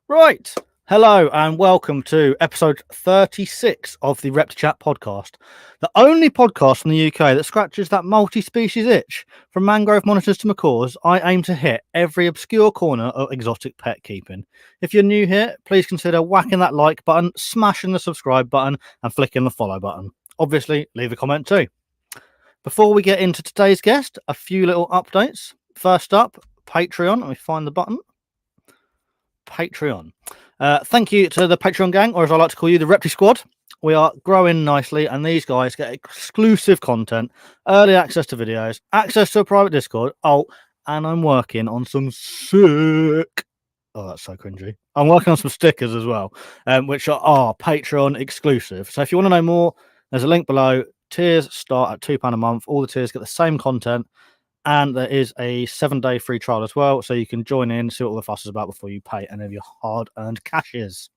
Right. Hello and welcome to episode 36 of the ReptiChat podcast, the only podcast from the UK that scratches that multi-species itch. From mangrove monitors to macaws, I aim to hit every obscure corner of exotic pet keeping. If you're new here, please consider whacking that like button, smashing the subscribe button and flicking the follow button. Obviously, leave a comment too. Before we get into today's guest, a few little updates. First up, Patreon. Let me find the button. Patreon. Thank you to the Patreon gang, or as I like to call you, the Repti Squad. We are growing nicely, and these guys get exclusive content, early access to videos, access to a private Discord. Oh, and I'm working on some sick. Oh, that's so cringy. I'm working on some stickers as well, which are Patreon exclusive. So if you want to know more, there's a link below. Tiers start at £2 a month. All the tiers get the same content. And there is a 7-day free trial as well, so you can join in, see what all the fuss is about before you pay any of your hard-earned cashes.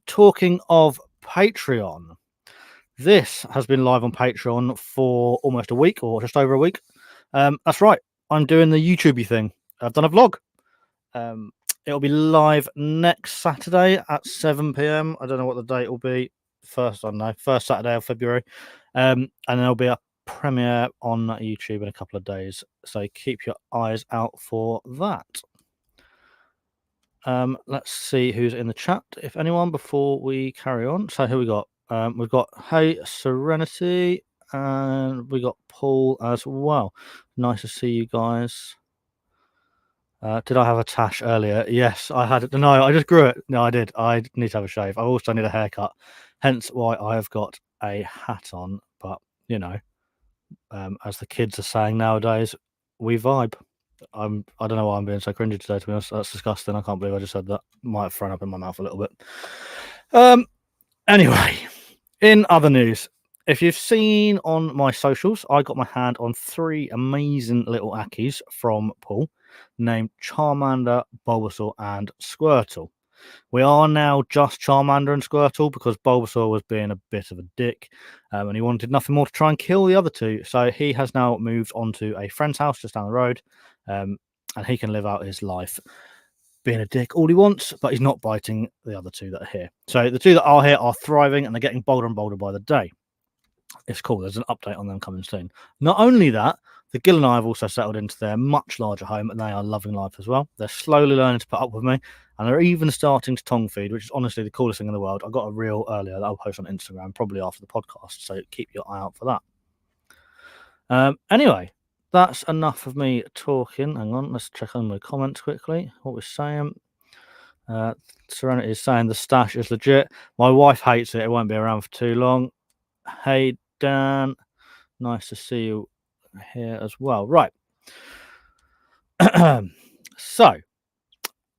Talking of Patreon, this has been live on Patreon for almost a week, or just over a week. That's right, I'm doing the YouTubey thing. I've done a vlog. It'll be live next Saturday at 7 p.m. I don't know what the date will be. First Saturday of February. And there'll be a premiere on YouTube in a couple of days, so keep your eyes out for that. Let's see who's in the chat, if anyone, before we carry on. So who we got? We've got Hey Serenity, and we got Paul as well. Nice to see you guys. Did I have a tash earlier? Yes, I had it. No, I just grew it. No, I did. I need to have a shave. I also need a haircut, hence why I have got a hat on. But you know, as the kids are saying nowadays, we vibe. I don't know why I'm being so cringy today, to be honest. That's disgusting. I can't believe I just said that. Might have thrown up in my mouth a little bit. Anyway, in other news, if you've seen on my socials, I got my hand on 3 amazing little Ackies from Paul, named Charmander, Bulbasaur, and Squirtle. We are now just Charmander and Squirtle because Bulbasaur was being a bit of a dick, and he wanted nothing more to try and kill the other 2. So he has now moved on to a friend's house just down the road, and he can live out his life being a dick all he wants, but he's not biting the other 2 that are here. So the 2 that are here are thriving, and they're getting bolder and bolder by the day. It's cool. There's an update on them coming soon. Not only that, the Gill and I have also settled into their much larger home, and they are loving life as well. They're slowly learning to put up with me, and they're even starting to tongue feed, which is honestly the coolest thing in the world. I got a reel earlier that I'll post on Instagram probably after the podcast, so keep your eye out for that. Anyway, that's enough of me talking. Hang on, let's check on the comments quickly. What we're saying. Serenity is saying the stash is legit. My wife hates it. It won't be around for too long. Hey, Dan. Nice to see you here as well. Right. So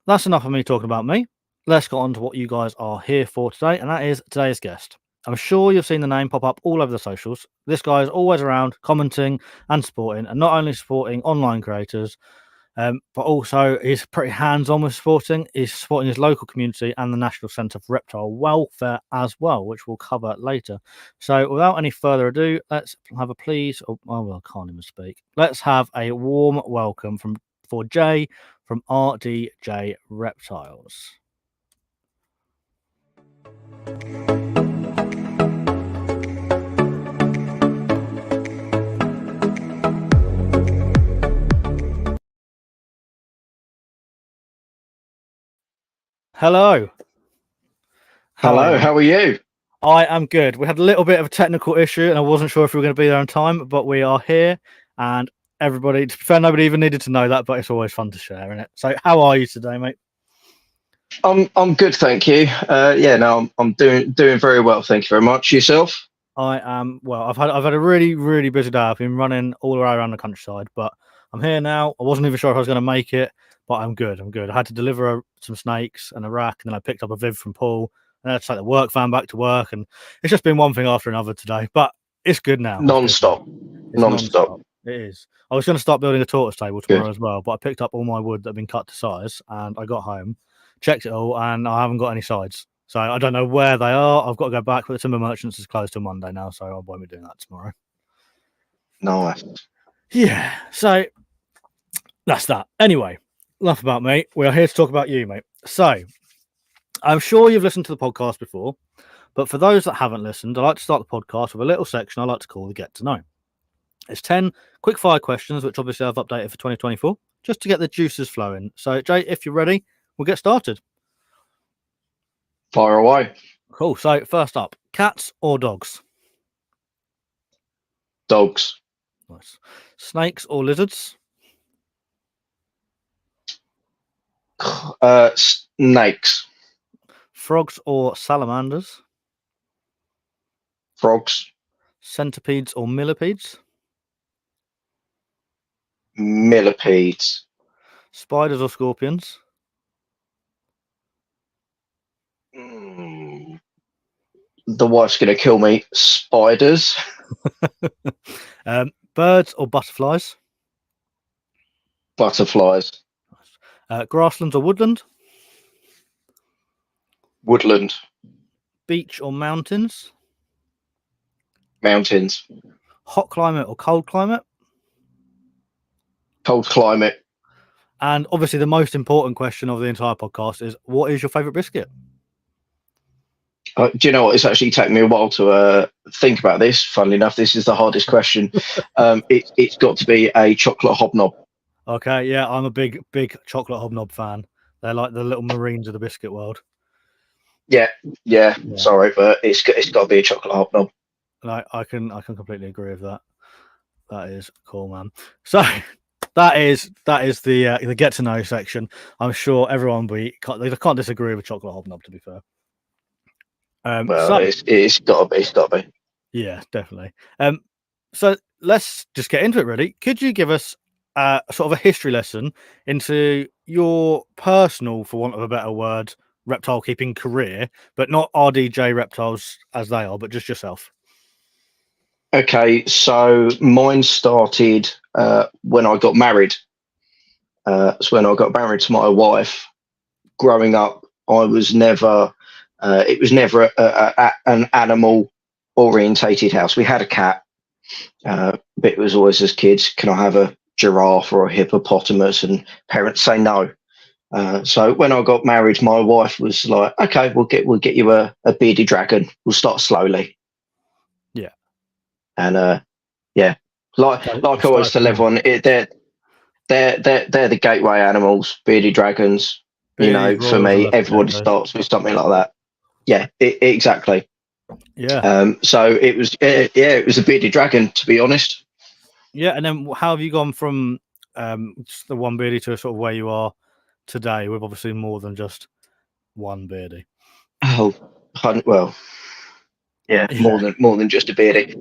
that's enough of me talking about me. Let's get on to what you guys are here for today, and that is today's guest. I'm sure you've seen the name pop up all over the socials. This guy is always around commenting and supporting, and not only supporting online creators, but also he's pretty hands-on with supporting. He's supporting his local community and the National Centre for Reptile Welfare as well, which we'll cover later. So without any further ado, let's have a please. Oh, well, I can't even speak. Let's have a warm welcome for Jay from RDJ Reptiles. Hello. Hello, how are you? I am good. We had a little bit of a technical issue, and I wasn't sure if we were going to be there on time, but we are here, and everybody, to be fair, nobody even needed to know that, but it's always fun to share, isn't it? So how are you today, mate? I'm good, thank you. I'm doing very well, thank you very much. Yourself? I am well. I've had a really busy day. I've been running all around the countryside, but I'm here now. I wasn't even sure if I was going to make it, but I'm good. I'm good. I had to deliver some snakes and a rack, and then I picked up a Viv from Paul, and I had to take the work van back to work, and it's just been one thing after another today. But it's good now. Non-stop. It's non-stop. It is. I was going to start building a tortoise table tomorrow Good. as well, but I picked up all my wood that had been cut to size, and I got home, checked it all, and I haven't got any sides. So I don't know where they are. I've got to go back, but the Timber Merchants is closed till Monday now, so I won't be doing that tomorrow. Nice. Yeah, so that's that. Anyway, enough about me. We are here to talk about you, mate. So I'm sure you've listened to the podcast before, but for those that haven't listened, I like to start the podcast with a little section I like to call the Get to Know. It's 10 quick fire questions, which obviously I've updated for 2024, just to get the juices flowing. So, Jay, if you're ready, we'll get started. Fire away. Cool. So, first up, cats or dogs? Dogs. Nice. Snakes or lizards? Snakes. Frogs or salamanders? Frogs. Centipedes or millipedes? Millipedes. Spiders or scorpions? The wife's going to kill me. Spiders. Birds or butterflies? Butterflies. Grasslands or woodland? Woodland. Beach or mountains? Mountains. Hot climate or cold climate? Cold climate. And obviously the most important question of the entire podcast is, what is your favourite biscuit? Do you know what? It's actually taken me a while to think about this. Funnily enough, this is the hardest question. It's got to be a chocolate hobnob. Okay, yeah, I'm a big chocolate hobnob fan. They're like the little marines of the biscuit world. Yeah. Sorry, but it's got to be a chocolate hobnob. Like, I can completely agree with that. That is cool, man. So that is the get to know section. I'm sure everyone they can't disagree with chocolate hobnob, to be fair. It's got to be. Yeah, definitely. So let's just get into it. Really, could you give us sort of a history lesson into your personal, for want of a better word, reptile keeping career, but not RDJ Reptiles as they are, but just yourself? Okay, so mine started when I got married. So when I got married to my wife, growing up, I was never. It was never an animal orientated house. We had a cat, but it was always as kids, can I have a giraffe or a hippopotamus? And parents say no. So when I got married, my wife was like, "Okay, we'll get you a bearded dragon. We'll start slowly." Yeah, and yeah, like I always tell everyone, they're the gateway animals, bearded dragons. Beardies, for me, royals, everybody starts with something like that. Yeah, exactly. Yeah. So it was it was a bearded dragon, to be honest. Yeah, and then how have you gone from just the one beardie to sort of where you are today, with obviously more than just one beardie? Oh, well, yeah, more than just a beardie.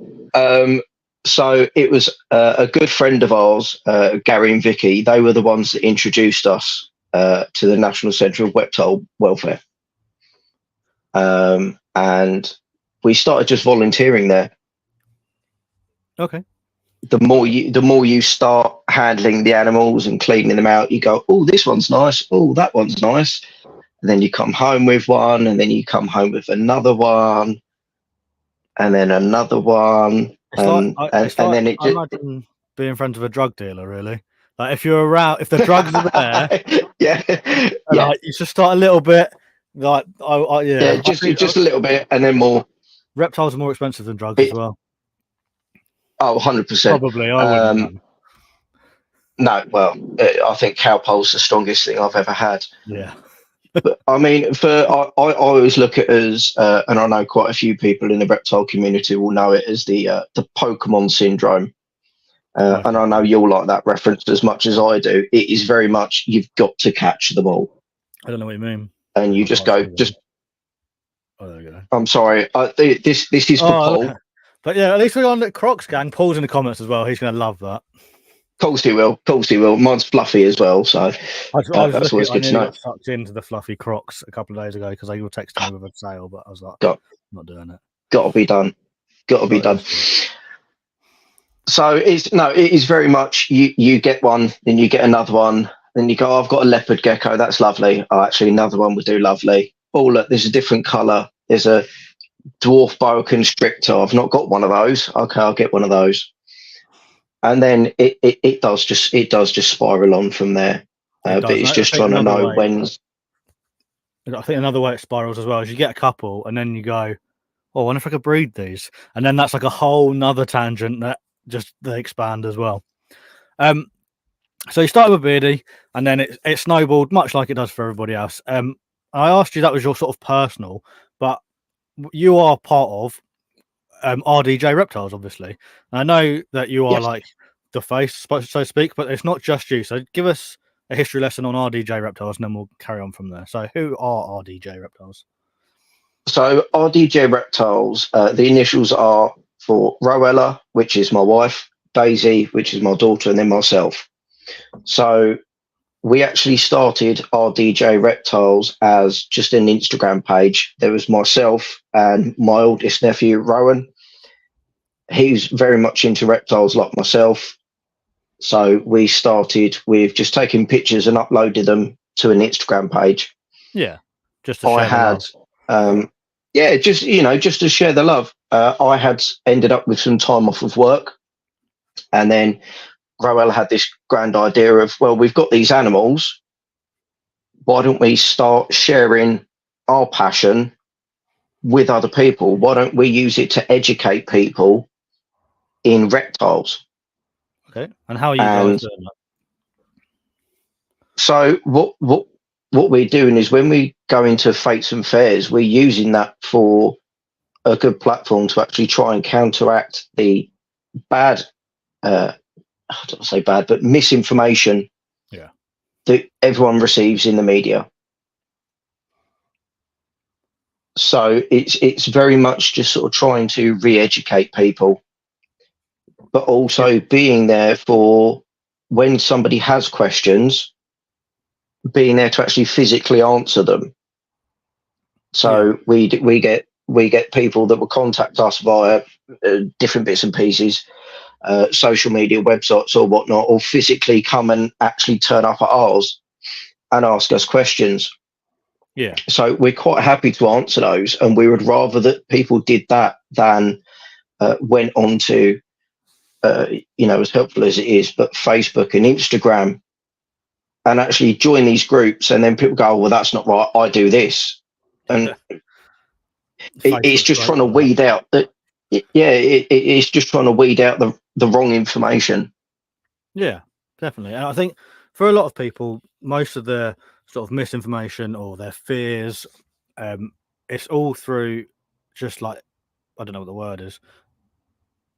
So it was a good friend of ours, Gary and Vicky. They were the ones that introduced us to the National Centre of Reptile Welfare. And we started just volunteering there. Okay. The more you start handling the animals and cleaning them out, you go, oh, this one's nice. Oh, that one's nice. And then you come home with one, and then you come home with another one, and then another one. I imagine being friends with a drug dealer, really. Like, if you're around, if the drugs are there, yeah. Like, you should start a little bit. Like, just a little bit, and then more. Reptiles are more expensive than drugs as well. Oh, 100%. Probably, I wouldn't. No, well, I think cowpole's the strongest thing I've ever had. Yeah. But I mean, I always look at it as, and I know quite a few people in the reptile community will know it as the Pokemon syndrome. And I know you'll like that reference as much as I do. It is very much, you've got to catch them all. I don't know what you mean. And you just go, Oh, there you go. I'm sorry. This is for Paul. But yeah, at least we're on the Crocs gang. Paul's in the comments as well. He's going to love that. course he will. Of course he will. Mine's fluffy as well, so I was that's looking. always I good to nearly know. got sucked into the fluffy Crocs a couple of days ago because they were texting me with a sale, but I was like, Got not doing it. got to be done. Got to be Got it done. this week. So it is very much you get one, then you get another one, then you go, oh, I've got a leopard gecko, that's lovely. Oh, actually, another one would do lovely. Oh, look, there's a different colour. There's a dwarf boa constrictor. I've not got one of those. Okay, I'll get one of those. And then it does just spiral on from there. But it's just trying to know when. I think another way it spirals as well is you get a couple and then you go, oh, I wonder if I could breed these. And then that's like a whole nother tangent that just they expand as well. So you started with Beardy and then it snowballed much like it does for everybody else. I asked you that was your sort of personal, but you are part of RDJ Reptiles, obviously. And I know that you are like the face, so to speak, but it's not just you. So give us a history lesson on RDJ Reptiles and then we'll carry on from there. So who are RDJ Reptiles? So RDJ Reptiles, the initials are for Roella, which is my wife, Daisy, which is my daughter, and then myself. So we actually started RDJ Reptiles as just an Instagram page. There was myself and my oldest nephew, Rowan. He's very much into reptiles like myself. So we started with just taking pictures and uploaded them to an Instagram page. Yeah, just to share the love. Just to share the love. I had ended up with some time off of work, and then Roel had this grand idea of, well, we've got these animals. Why don't we start sharing our passion with other people? Why don't we use it to educate people in reptiles? Okay, and how are you guys doing that? So what we're doing is when we go into fetes and fairs, we're using that for a good platform to actually try and counteract the bad, I don't say bad, but misinformation that everyone receives in the media. So it's very much just sort of trying to re-educate people, but also being there for when somebody has questions, being there to actually physically answer them. So we get people that will contact us via different bits and pieces, social media, websites or whatnot, or physically come and actually turn up at ours and ask us questions. Yeah. So we're quite happy to answer those, and we would rather that people did that than went on to, as helpful as it is, but Facebook and Instagram, and actually join these groups, and then people go, oh, well, that's not right. I do this, and it's just trying to weed out that. It's just trying to weed out the wrong information. Yeah, definitely. And I think for a lot of people, most of their sort of misinformation or their fears, it's all through just like, I don't know what the word is.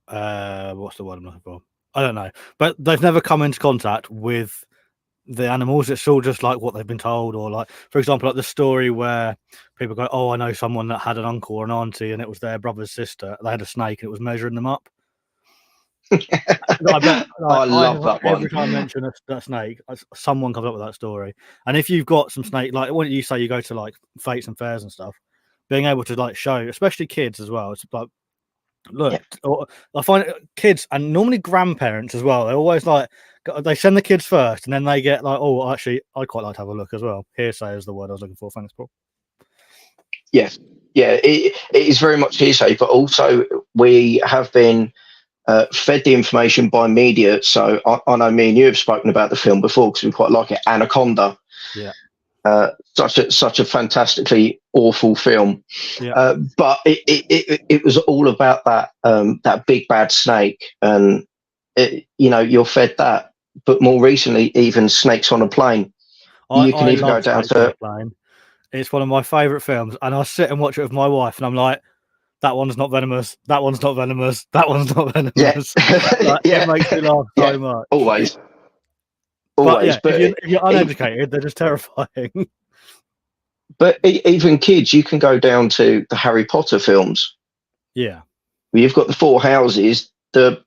What's the word I'm looking for? I don't know. But they've never come into contact with the animals. It's all just like what they've been told, or like, for example, like the story where people go, oh, I know someone that had an uncle or an auntie and it was their brother's sister. They had a snake and it was measuring them up. I bet, I love that one. Every time I mention that snake, someone comes up with that story. And if you've got some snake, like when you say you go to like fetes and fairs and stuff, being able to like show, especially kids as well, it's like, look, I find kids and normally grandparents as well, they're always like, they send the kids first and then they get like, oh, actually, I'd quite like to have a look as well. Hearsay is the word I was looking for. Thanks, Paul. Yes. Yeah, it is very much hearsay, but also we have been fed the information by media. So I know me and you have spoken about the film before because we quite like it, Anaconda. Yeah. Such a fantastically awful film. Yeah. But it was all about that big bad snake, and you're fed that. But more recently, even Snakes on a Plane. You can even go down to. It's one of my favourite films, and I sit and watch it with my wife, and I'm like, that one's not venomous. That one's not venomous. That one's not venomous. Yeah. It makes me laugh so much. Always. But if you're uneducated, they're just terrifying. But even kids, you can go down to the Harry Potter films. Yeah. You've got the four houses. The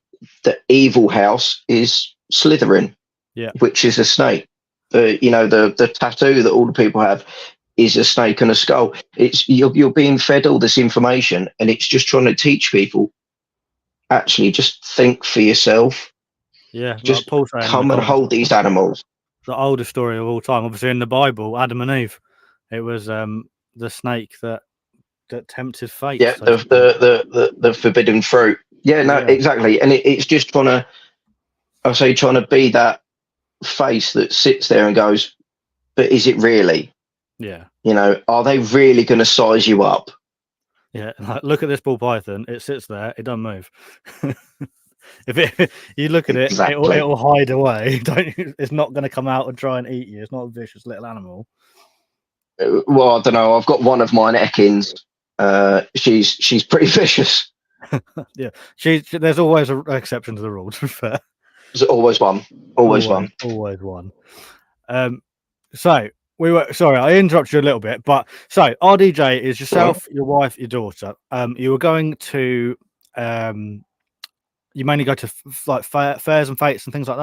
evil house is slithering, Yeah. which is a snake. The tattoo that all the people have is a snake and a skull. It's you're being fed all this information, and it's just trying to teach people. Actually, just think for yourself. Yeah, like Just Paul saying in the come and comments, hold these animals. the oldest story of all time, obviously in the Bible, Adam and Eve. It was the snake that tempted fate. Yeah, So the forbidden fruit. Yeah, no, yeah, exactly. And it's just trying to be that face that sits there and goes, but is it really? yeah, Are they really going to size you up? yeah. Like, look at this ball python. It sits there. It doesn't move. If you look at it, Exactly. it'll hide away. It's not going to come out and try and eat you. It's not a vicious little animal. Well, I don't know. I've got one of mine, Ekins. She's pretty vicious. Yeah, there's always an exception to the rule. To be fair, There's always one. Always one. Always one. So we were sorry, I interrupted you a little bit, but so RDJ is yourself, your wife, your daughter. You were going to you mainly go to like fairs and fates and things like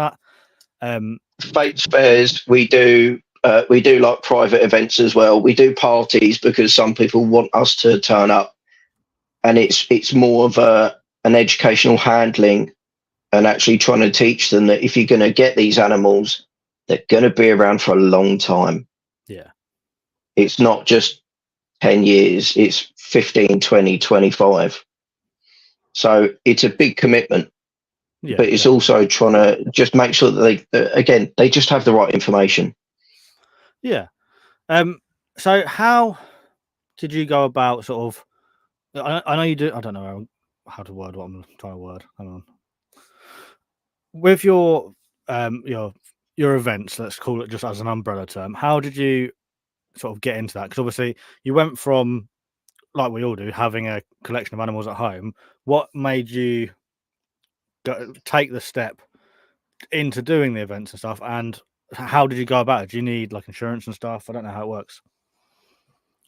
that. Fates, fairs, we do like private events as well. We do parties because some people want us to turn up, and it's more of an educational handling and actually trying to teach them that if you're going to get these animals, they're going to be around for a long time. Yeah, it's not just 10 years, it's 15, 20, 25. So it's a big commitment. yeah, but it's also trying to just make sure that they just have the right information. Yeah. So how did you go about sort of? I know you do. I don't know how to word what I'm trying to word. Hang on. With your events, let's call it just as an umbrella term. How did you sort of get into that? Because obviously you went from, like we all do, having a collection of animals at home. What made you take the step into doing the events and stuff, and how did you go about it? Do you need like insurance and stuff? I don't know how it works.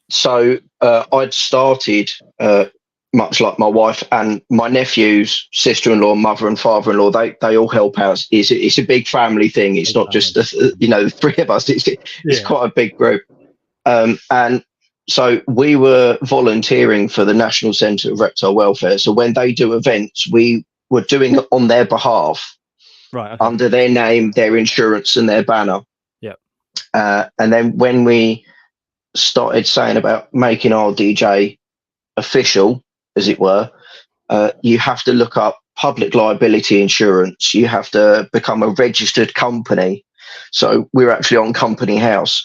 So I'd started much like my wife and my nephews, sister-in-law, mother and father-in-law. They all help out. It's a big family thing. It's not just the three of us. It's quite a big group. And so we were volunteering for the National Centre of Reptile Welfare. So when they do events, we were doing it on their behalf, right? Okay. Under their name, their insurance, and their banner. Yeah. And then when we started saying about making RDJ official, as it were, you have to look up public liability insurance. You have to become a registered company. So we're actually on Company House.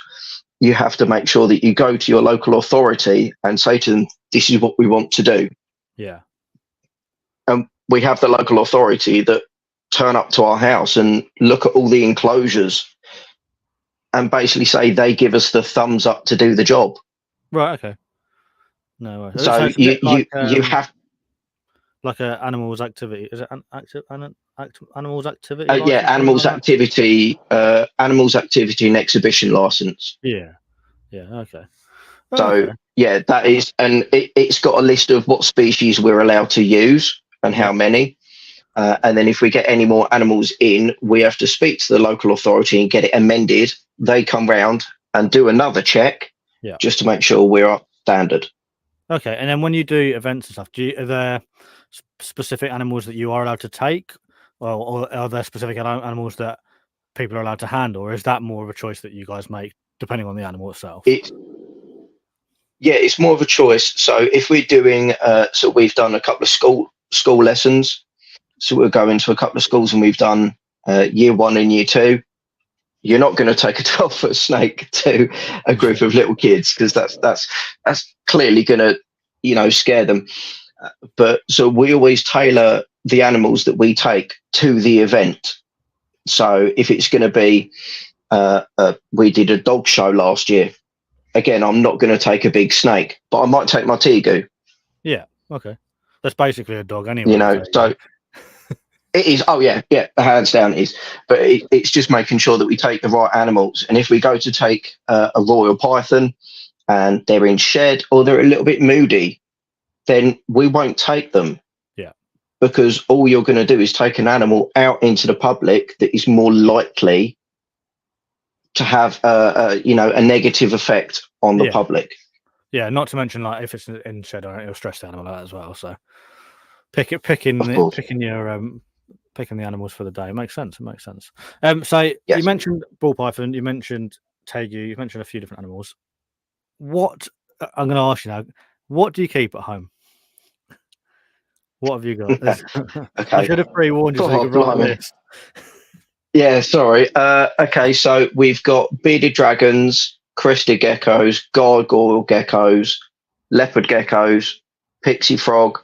You have to make sure that you go to your local authority and say to them, this is what we want to do. Yeah. And we have the local authority that turn up to our house and look at all the enclosures and basically say they give us the thumbs up to do the job. Right. Okay. No worries. So you have like a animals activity. Is it an active animals activity? Yeah, animals activity and exhibition license. Yeah. Okay. So yeah, that is, and it's got a list of what species we're allowed to use and how many. And then if we get any more animals in, we have to speak to the local authority and get it amended. They come round and do another check, just to make sure we're up standard. Okay, and then when you do events and stuff, are there specific animals that you are allowed to take, or are there specific animals that people are allowed to handle, or is that more of a choice that you guys make depending on the animal itself? It's more of a choice. So if we're doing, so we've done a couple of school lessons. So we'll go into a couple of schools and we've done year 1 and year 2. You're not going to take a 12-foot snake to a group of little kids because that's clearly going to, scare them. But so we always tailor the animals that we take to the event. So if it's going to be, we did a dog show last year. Again, I'm not going to take a big snake, but I might take my tegu. Yeah. Okay. That's basically a dog anyway. So. It is. Oh, yeah. Hands down it is. But it's just making sure that we take the right animals. And if we go to take a royal python and they're in shed or they're a little bit moody, then we won't take them. Yeah. because all you're going to do is take an animal out into the public that is more likely to have a negative effect on the public. Yeah, not to mention like if it's in shed or it'll stress the animal out as well. So picking the animals for the day makes sense. It makes sense. So Yes. you mentioned ball python, you mentioned tegu, you mentioned a few different animals. What I'm going to ask you now, what do you keep at home? What have you got? Okay. I should have pre-warned you so you could write a list. Yeah, sorry. Okay, so we've got bearded dragons, crested geckos, gargoyle geckos, leopard geckos, pixie frog,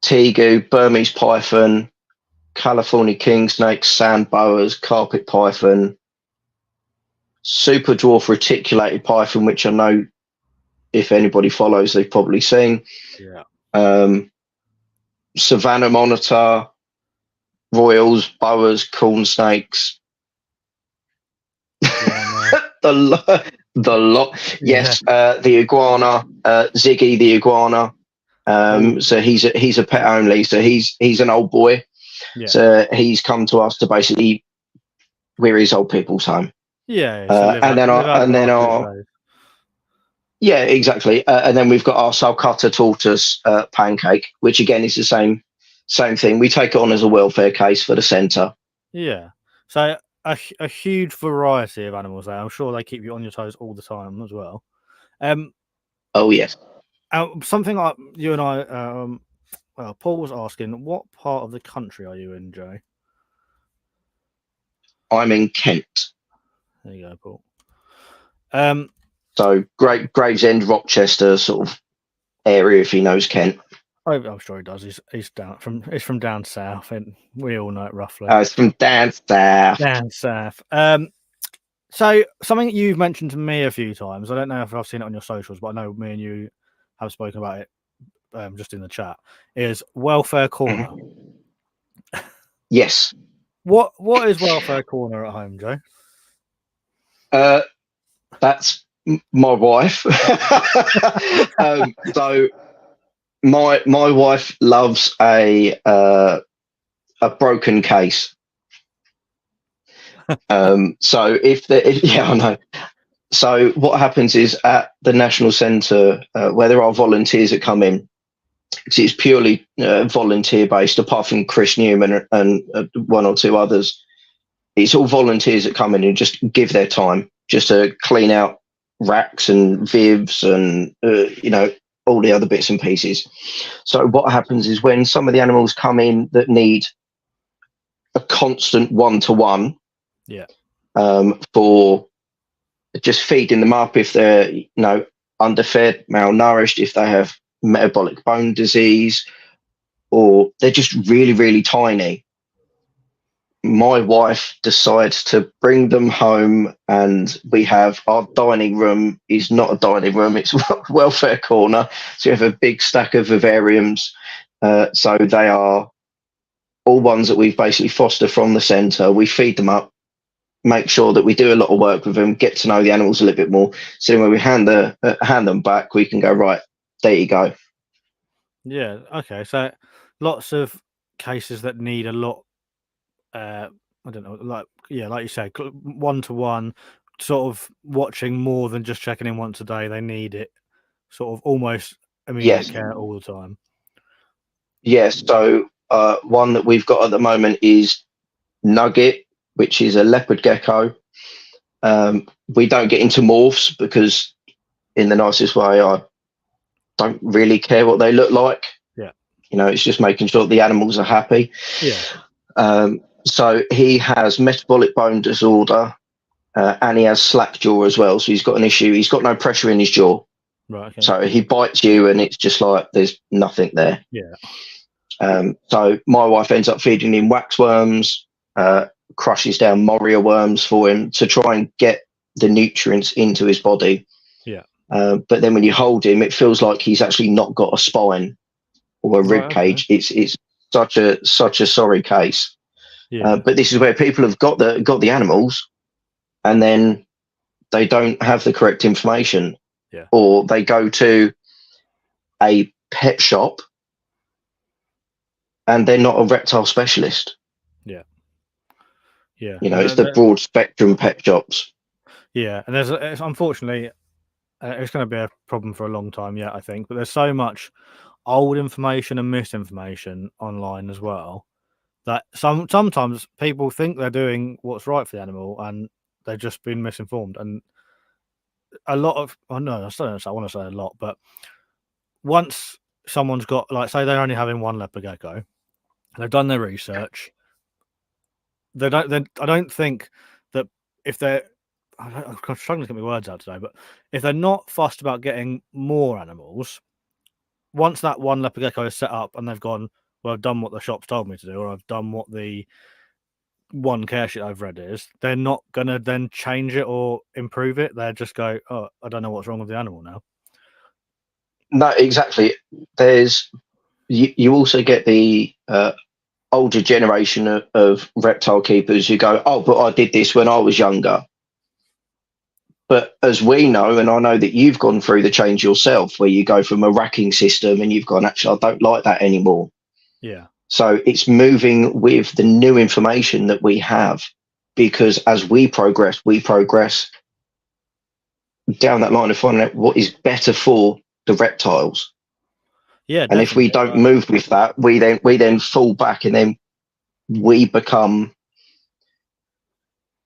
tegu, Burmese python, California king snakes, sand boas, carpet python, super dwarf reticulated python, which I know if anybody follows, they've probably seen. Yeah. Savannah monitor, royals, boas, corn snakes. the lot. Yes, the iguana, Ziggy the iguana. So he's a pet only. So he's an old boy. Yeah. So he's come to us to basically we're his old people's home. Yeah. Yeah, exactly. And then we've got our Sulcata tortoise pancake, which again is the same thing. We take it on as a welfare case for the centre. Yeah. So a huge variety of animals there. I'm sure they keep you on your toes all the time as well. Oh yes. Something like you and I. Well, Paul was asking, what part of the country are you in, Joe? I'm in Kent. There you go, Paul. So Gravesend, Rochester sort of area, if he knows Kent. I'm sure he does. He's from down south, and we all know it roughly. It's from down south. Down south. So something you've mentioned to me a few times. I don't know if I've seen it on your socials, but I know me and you have spoken about it just in the chat. Is Welfare Corner? Mm-hmm. Yes. What is Welfare Corner at home, Joe? That's my wife. So my wife loves a broken case. So I know. So what happens is at the National Centre where there are volunteers that come in, it's purely volunteer based, apart from Chris Newman and one or two others. It's all volunteers that come in and just give their time just to clean out racks and vivs and all the other bits and pieces. So what happens is when some of the animals come in that need a constant one-to-one, for just feeding them up if they're underfed, malnourished, if they have metabolic bone disease, or they're just really, really tiny, my wife decides to bring them home, and we have our dining room is not a dining room, it's welfare corner. So we have a big stack of vivariums. So they are all ones that we've basically fostered from the centre. We feed them up, make sure that we do a lot of work with them, get to know the animals a little bit more. So when we hand them back, we can go, right, there you go. Yeah. Okay. So lots of cases that need a lot. I don't know, like you said, one-to-one, sort of watching more than just checking in once a day. They need it, sort of almost immediate care all the time. Yes. So one that we've got at the moment is Nugget, which is a leopard gecko. We don't get into morphs because, in the nicest way, I don't really care what they look like. Yeah. It's just making sure the animals are happy. Yeah. So he has metabolic bone disorder, and he has slack jaw as well. So he's got an issue. He's got no pressure in his jaw. Right. Okay. So he bites you, and it's just like there's nothing there. Yeah. So my wife ends up feeding him waxworms, crushes down moria worms for him to try and get the nutrients into his body. Yeah. But then when you hold him, it feels like he's actually not got a spine or a rib cage. It's such a sorry case. Yeah. But this is where people have got the animals, and then they don't have the correct information, or they go to a pet shop and they're not a reptile specialist. Yeah. It's the broad spectrum pet shops. Yeah, and it's unfortunately it's going to be a problem for a long time yet, I think. But there's so much old information and misinformation online as well that sometimes people think they're doing what's right for the animal and they've just been misinformed. And a lot of I want to say a lot, but once someone's got, like, say they're only having one leopard gecko, they've done their research. I don't think that if they're I'm struggling to get my words out today, but if they're not fussed about getting more animals, once that one leopard gecko is set up and they've gone, well, I've done what the shop's told me to do, or I've done what the one care sheet I've read is, they're not going to then change it or improve it. They'll just go, oh, I don't know what's wrong with the animal now. No, exactly. You also get the older generation of reptile keepers who go, oh, but I did this when I was younger. But as we know, and I know that you've gone through the change yourself, where you go from a racking system and you've gone, actually, I don't like that anymore. Yeah. So it's moving with the new information that we have, because as we progress down that line of finding out what is better for the reptiles. Yeah. And if we don't move with that, we then fall back, and then we become,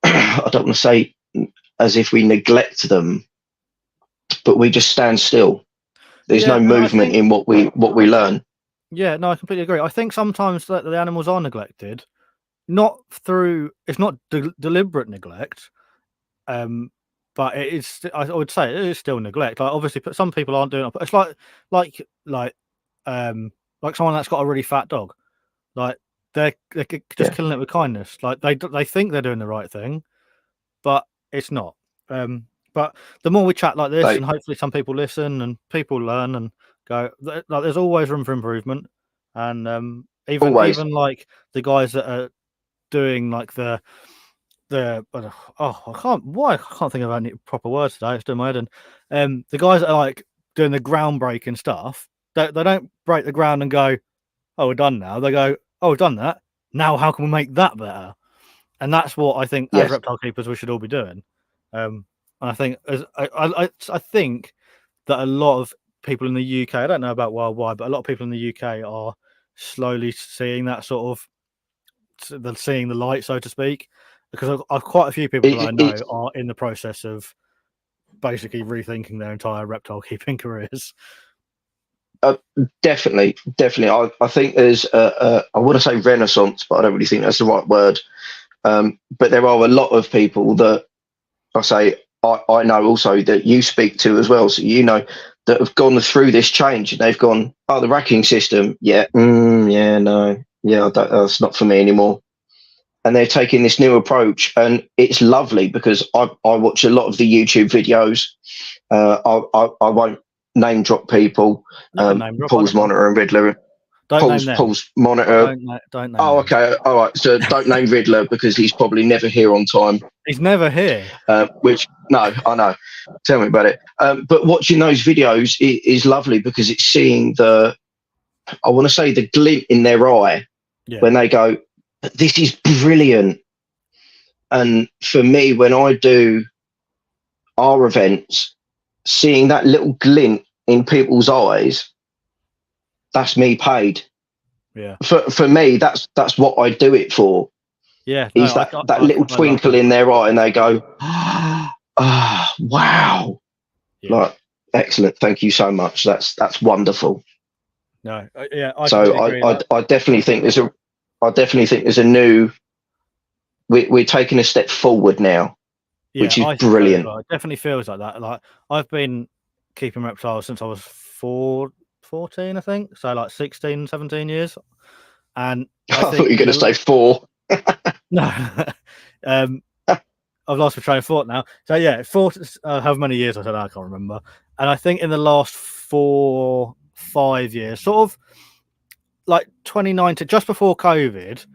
I don't want to say as if we neglect them, but we just stand still. There's no movement in what we learn. Yeah, no, I completely agree. I think sometimes that the animals are neglected, not through, it's not deliberate neglect, but it is. I would say it is still neglect. Like, obviously, some people aren't doing it. It's like someone that's got a really fat dog. Like, they're just killing it with kindness. Like, they think they're doing the right thing, but it's not. But the more we chat like this, and hopefully some people listen and people learn and go, like, there's always room for improvement. And even like the guys that are doing like I can't think of any proper words today. It's doing my head in. The guys that are like doing the groundbreaking stuff, they don't break the ground and go, oh, we're done now. They go, oh, we've done that. Now how can we make that better? And that's what I think as reptile keepers we should all be doing. And I think I think that a lot of people in the UK, I don't know about worldwide, but a lot of people in the UK are slowly seeing that sort of seeing the light, so to speak, because I've quite a few people that I know are in the process of basically rethinking their entire reptile keeping careers. Definitely. I think there's I want to say renaissance, but I don't really think that's the right word. But there are a lot of people that I know also that you speak to as well. So that have gone through this change, and they've gone, oh, the racking system, that's not for me anymore. And they're taking this new approach, and it's lovely because I watch a lot of the YouTube videos. I won't name drop people. Paul's Monitor and Riddler. Paul's Monitor. Don't name them. Okay. All right. So don't name Riddler because he's probably never here on time. He's never here. No, I know. Tell me about it. But watching those videos is lovely because it's seeing I want to say the glint in their eye when they go, this is brilliant. And for me, when I do our events, seeing that little glint in people's eyes, that's me paid. Yeah. For me, that's what I do it for. Yeah. Is that little twinkle in their eye, and they go, oh, wow. Yeah. Like, excellent. Thank you so much. That's wonderful. No. I definitely think there's a new. We're taking a step forward now, which is brilliant. It definitely feels like that. Like, I've been keeping reptiles since I was 14, I think. So like 16, 17 years. And I thought you were going to say 4. No. I've lost my train of thought now. So yeah, however many years I said, I can't remember. And I think in the last 4-5 years, sort of like 2019, just before COVID,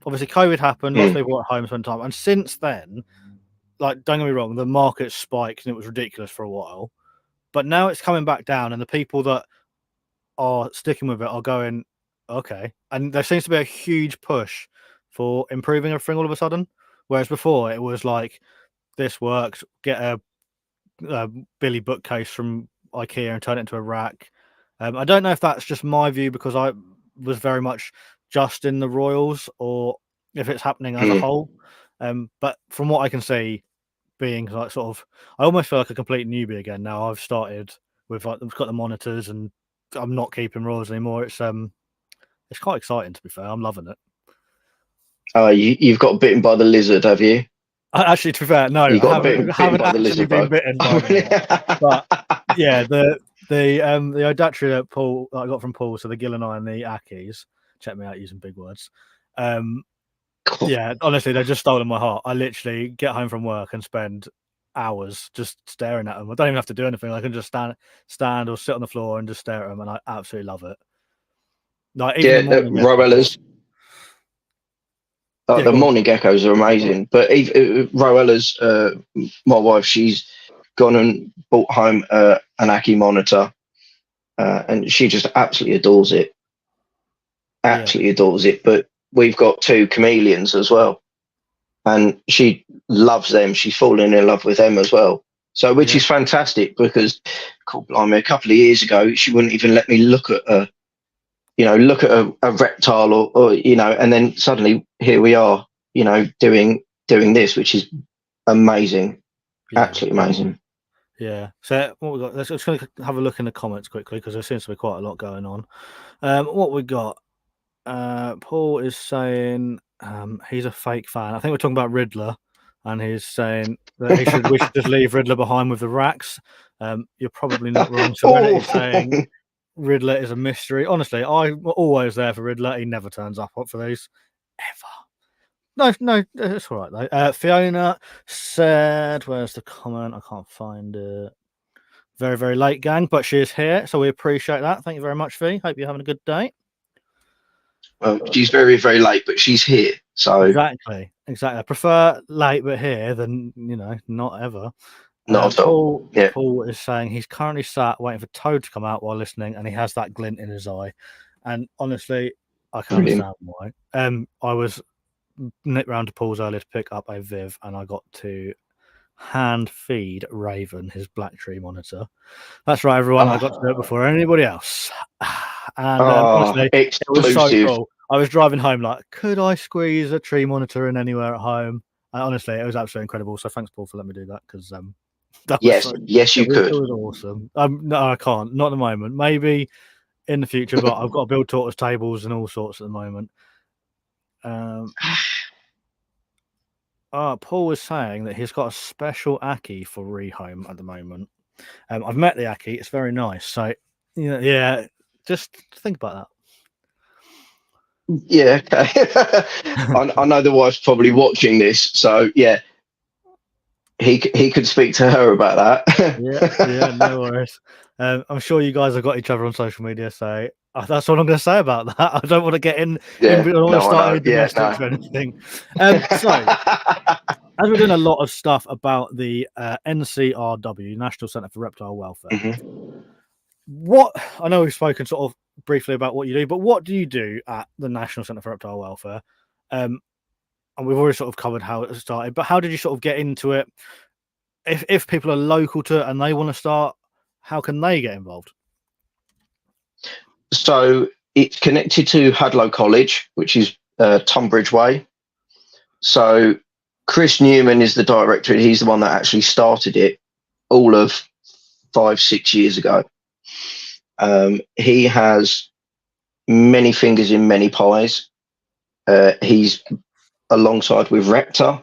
obviously COVID happened, lots of people were at home spent time. And since then, like, don't get me wrong, the market spiked and it was ridiculous for a while. But now it's coming back down, and the people that are sticking with it are going, Okay. And there seems to be a huge push for improving everything all of a sudden. Whereas before it was like, this works, get a Billy bookcase from IKEA and turn it into a rack. I don't know if that's just my view because I was very much just in the Royals or if it's happening as a whole. But from what I can see, being like sort of, I almost feel like a complete newbie again now. I've started with like, I've got the monitors and I'm not keeping Royals anymore. It's quite exciting, to be fair. I'm loving it. You've got bitten by the lizard, have you? Actually, to be fair, no, You I got haven't bitten by the actually lizard been bug. bitten by them yet. But yeah, the Odatria that Paul that I got from Paul, so the Gilleneye and the Akis. Check me out using big words. Yeah, honestly, they're just stolen my heart. I literally get home from work and spend hours just staring at them. I don't even have to do anything. I can just stand or sit on the floor and just stare at them, and I absolutely love it. Like even the morning Roellas. Yeah, The go on. morning geckos are amazing, but Roella's, my wife, she's gone and bought home an Aki monitor, and she just absolutely adores it. Absolutely adores it. But we've got two chameleons as well, and she loves them. She's fallen in love with them as well. So, which is fantastic because, blimey, a couple of years ago, she wouldn't even let me look at a reptile or and then suddenly here we are, doing this, which is amazing. Absolutely amazing. Yeah. So what we got? Let's just have a look in the comments quickly because there seems to be quite a lot going on. What we got? Paul is saying he's a fake fan. I think we're talking about Riddler, and he's saying that we should just leave Riddler behind with the racks. You're probably not wrong. Serenity's saying Riddler is a mystery. Honestly, I'm always there for Riddler. He never turns up for these ever. No, it's all right though. Fiona said, "Where's the comment? I can't find it." Very, very late, gang, but she is here, so we appreciate that. Thank you very much, Fee. Hope you're having a good day. Well, she's very, very late, but she's here. So exactly. I prefer late but here than not ever. Not at all. Yeah. Paul is saying he's currently sat waiting for Toad to come out while listening, and he has that glint in his eye. And honestly, I can understand why. I was nipped round to Paul's earlier to pick up a Viv, and I got to hand feed Raven his Black Tree monitor. That's right, everyone. I got to do it before anybody else. And honestly, it was so cool. I was driving home like, could I squeeze a tree monitor in anywhere at home? And honestly, it was absolutely incredible. So thanks, Paul, for letting me do that because yes, you could. It was awesome. No, I can't. Not at the moment. Maybe in the future, but I've got to build tortoise tables and all sorts at the moment. Paul was saying that he's got a special Aki for rehome at the moment. I've met the Aki. It's very nice. So, yeah, just think about that. Yeah, okay. I know the wife's probably watching this, so yeah, he could speak to her about that. Yeah, no worries. I'm sure you guys have got each other on social media, so that's all I'm going to say about that. I don't want to get in. I don't want to start any domestics or anything. So, as we're doing a lot of stuff about the NCRW, National Centre for Reptile Welfare. What I know we've spoken sort of briefly about what you do, but what do you do at the National Centre for Reptile Welfare? And we've already sort of covered how it started, but how did you sort of get into it? If people are local to it and they want to start, how can they get involved? So it's connected to Hadlow College, which is Tunbridge Way. So Chris Newman is the director. He's the one that actually started it all of 5-6 years ago. He has many fingers in many pies. He's alongside with Reptar.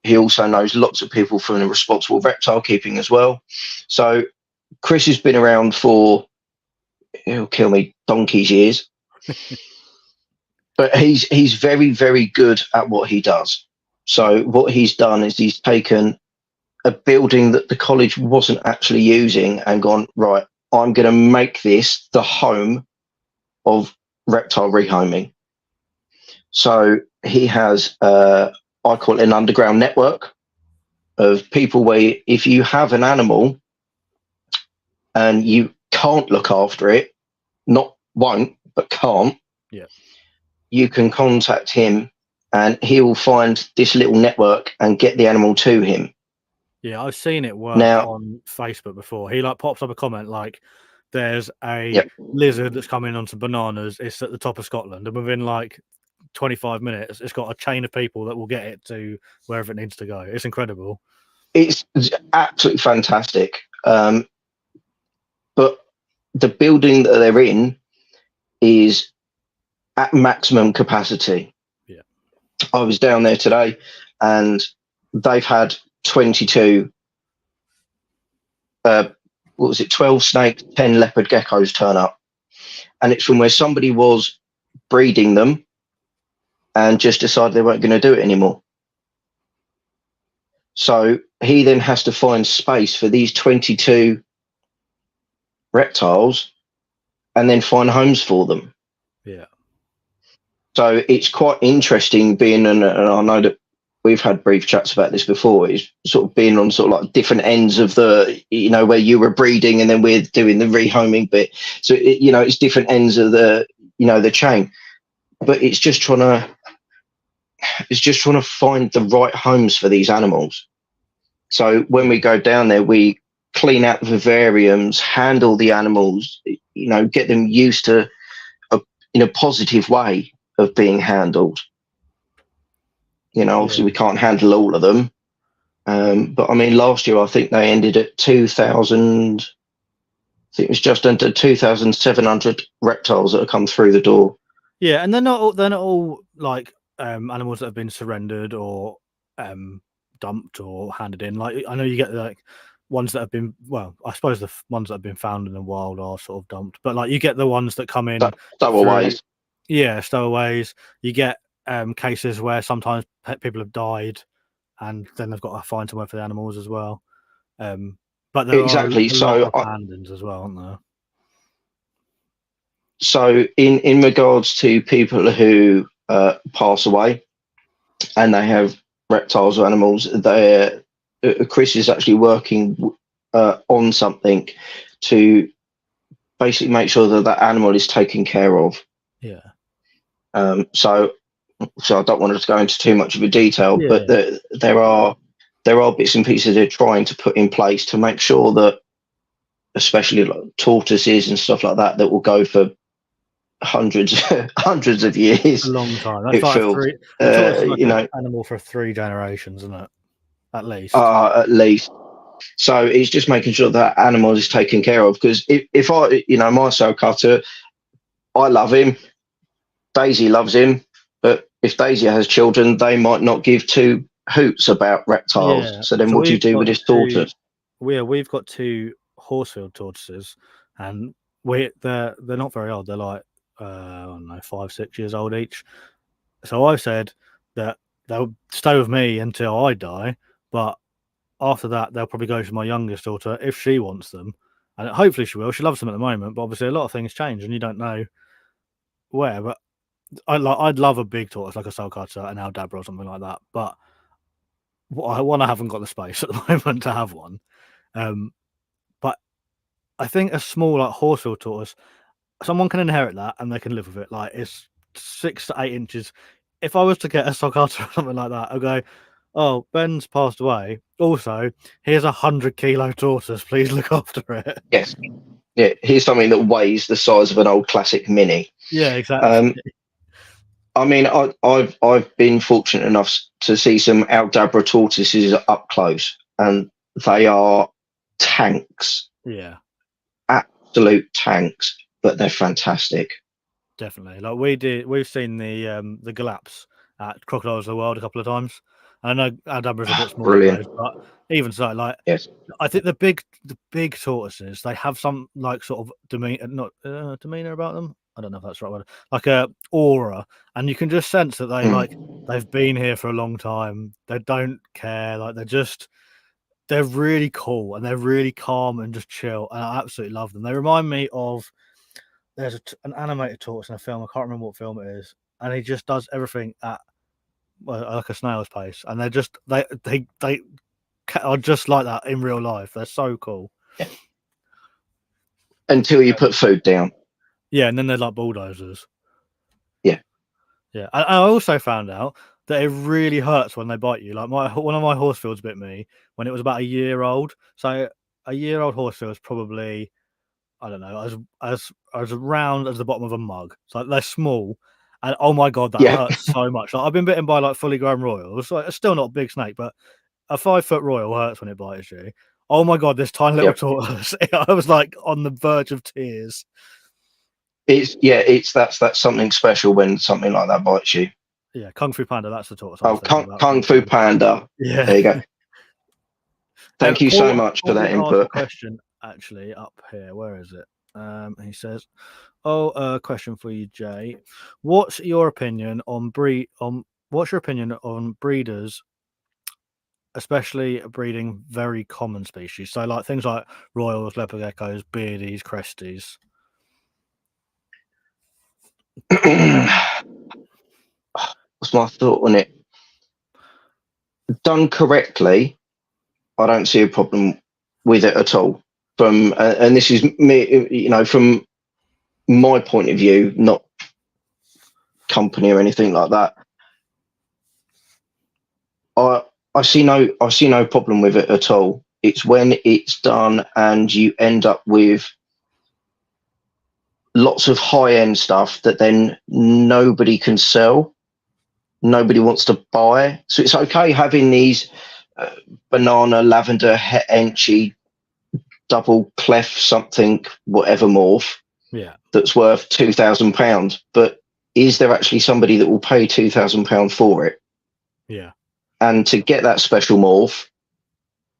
He also knows lots of people from the responsible reptile keeping as well. So Chris has been around for, he'll kill me, donkey's years. But he's very, very good at what he does. So what he's done is he's taken a building that the college wasn't actually using and gone, right, I'm going to make this the home of reptile rehoming. So he has, I call it an underground network of people where if you have an animal and you can't look after it, not won't, but can't, Yeah. you can contact him and he will find this little network and get the animal to him. Yeah, I've seen it work Now, on Facebook before. He like pops up a comment like, "There's a yep, lizard that's coming on some bananas. It's at the top of Scotland," and within like 25 minutes, it's got a chain of people that will get it to wherever it needs to go. It's incredible. it's absolutely fantastic. But the building that they're in is at maximum capacity. Yeah. I was down there today and they've had 22, what was it, 12 snakes, 10 leopard geckos turn up. And it's from where somebody was breeding them and just decided they weren't going to do it anymore. So he then has to find space for these 22 reptiles and then find homes for them. Yeah. So it's quite interesting being, and I know that we've had brief chats about this before, is sort of being on sort of like different ends of the, you know, where you were breeding and then we're doing the rehoming bit. So, you know, it's different ends of the, you know, the chain, but it's just trying to find the right homes for these animals. So when we go down there, we clean out the vivariums, handle the animals, you know, get them used to in a positive way of being handled. You know, obviously we can't handle all of them. But I mean, last year, I think they ended at 2,000, I think it was just under 2,700 reptiles that have come through the door. Yeah. And they're not all like animals that have been surrendered or dumped or handed in. Like, I know you get like ones that have been, well, I suppose the ones that have been found in the wild are sort of dumped, but like you get the ones that come in Stowaways. Yeah, stowaways. You get cases where sometimes people have died and then they've got to find somewhere for the animals as well. But there Exactly. are a lot of abandons as well, aren't there? So in regards to people who pass away and they have reptiles or animals, Chris is actually working on something to basically make sure that that animal is taken care of. Yeah. So I don't want to go into too much of a detail, but there are bits and pieces they're trying to put in place to make sure that, especially like tortoises and stuff like that, that will go for hundreds of years. A long time. It feels, you know, animal for 3 generations, isn't it? At least. At least. So it's just making sure that animal is taken care of. Because if I, you know, my soul cutter, I love him. Daisy loves him. But if Daisy has children, they might not give 2 hoots about reptiles. Yeah. So then what do you do with this tortoise? We've got 2 Horsfield tortoises, and they're not very old. They're like I don't know, 5, 6 years old each. So I said that they'll stay with me until I die, but after that they'll probably go to my youngest daughter if she wants them, and hopefully she will. She loves them at the moment, but obviously a lot of things change and you don't know where. But I'd love a big tortoise like a Sulcata, an Aldabra or something like that, but I haven't got the space at the moment to have one. But I think a small like Horsfield tortoise, someone can inherit that and they can live with it. Like, it's 6 to 8 inches. If I was to get a Sulcata or something like that, I'd go, "Oh, Ben's passed away. Also, here's 100-kilo tortoise. Please look after it." Yes. Yeah. Here's something that weighs the size of an old classic Mini. Yeah, exactly. I mean, I've been fortunate enough to see some Aldabra tortoises up close, and they are tanks. Yeah, absolute tanks, but they're fantastic. Definitely. Like we've seen the Galaps at Crocodiles of the World a couple of times. I know Aldabra's a bit smaller, Brilliant. But even so, like, yes, I think the big tortoises, they have some like sort of demeanor about them. I don't know if that's the right word. Like a aura, and you can just sense that they've been here for a long time. They don't care. Like, they're really cool and they're really calm and just chill. And I absolutely love them. They remind me of there's an animated tortoise in a film. I can't remember what film it is, and he just does everything at like a snail's pace. And they are just like that in real life. They're so cool. Until you put food down. Yeah, and then they're like bulldozers. Yeah. Yeah. I also found out that it really hurts when they bite you. Like one of my Horsfields bit me when it was about a year old. So a year-old Horsfield is probably, I don't know, as round as the bottom of a mug. So they're small, and oh my god, that Yeah. hurts so much. Like I've been bitten by like fully grown royals. Like, it's still not a big snake, but a 5-foot royal hurts when it bites you. Oh my god, this tiny little Yeah. tortoise! I was like on the verge of tears. That's something special when something like that bites you. Yeah, Kung Fu Panda. That's the tortoise I Oh, was thinking about. Kung Fu Panda. Yeah. There you go. Thank you so much for Paul that did ask a input. question actually up here. Where is it? He says, "Oh, question for you, Jay. What's your opinion on breeders, especially breeding very common species? So like things like royals, leopard geckos, beardies, cresties." What's my thought on it? Done correctly, I don't see a problem with it at all. And this is me, from my point of view, not company or anything like that. I see no problem with it at all. It's when it's done and you end up with lots of high end stuff that then nobody can sell, nobody wants to buy. So it's okay having these banana, lavender, enchy, double clef something, whatever morph. Yeah. That's worth £2,000, but is there actually somebody that will pay £2,000 for it? Yeah. And to get that special morph,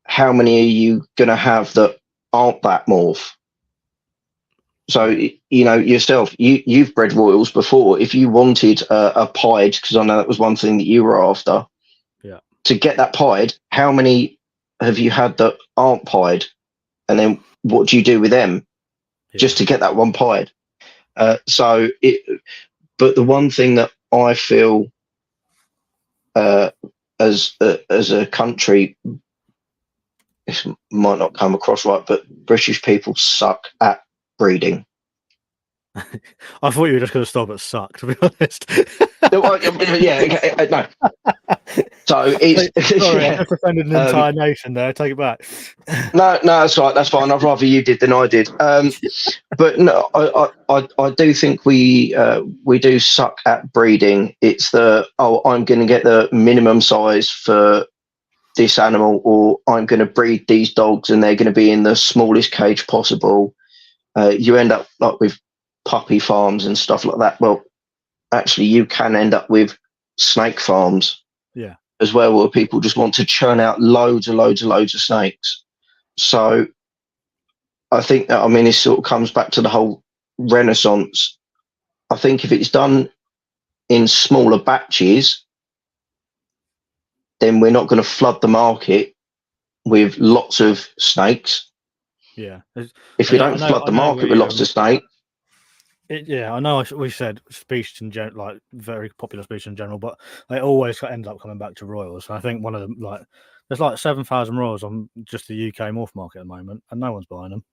how many are you going to have that aren't that morph? So, yourself, you've bred royals before. If you wanted a pied, because I know that was one thing that you were after, Yeah. to get that pied, how many have you had that aren't pied? And then what do you do with them just to get that one pied? But the one thing that I feel as a country, this might not come across right, but British people suck at breeding. I thought you were just going to stop at suck, to be honest. Yeah, no. So it's sorry, I just offended an entire nation there. Take it back. No, that's right. That's fine. I'd rather you did than I did. But no, I do think we do suck at breeding. It's I'm going to get the minimum size for this animal, or I'm going to breed these dogs and they're going to be in the smallest cage possible. You end up like with puppy farms and stuff like that. Well, actually, you can end up with snake farms, yeah, as well, where people just want to churn out loads of snakes. So I think that, it sort of comes back to the whole renaissance. I think if it's done in smaller batches, then we're not going to flood the market with lots of snakes. Yeah. If we don't flood the market with lots of snakes. I know we said species in general, like very popular species in general, but they always end up coming back to royals. And I think one of them, like, there's like 7,000 royals on just the UK morph market at the moment, and no one's buying them.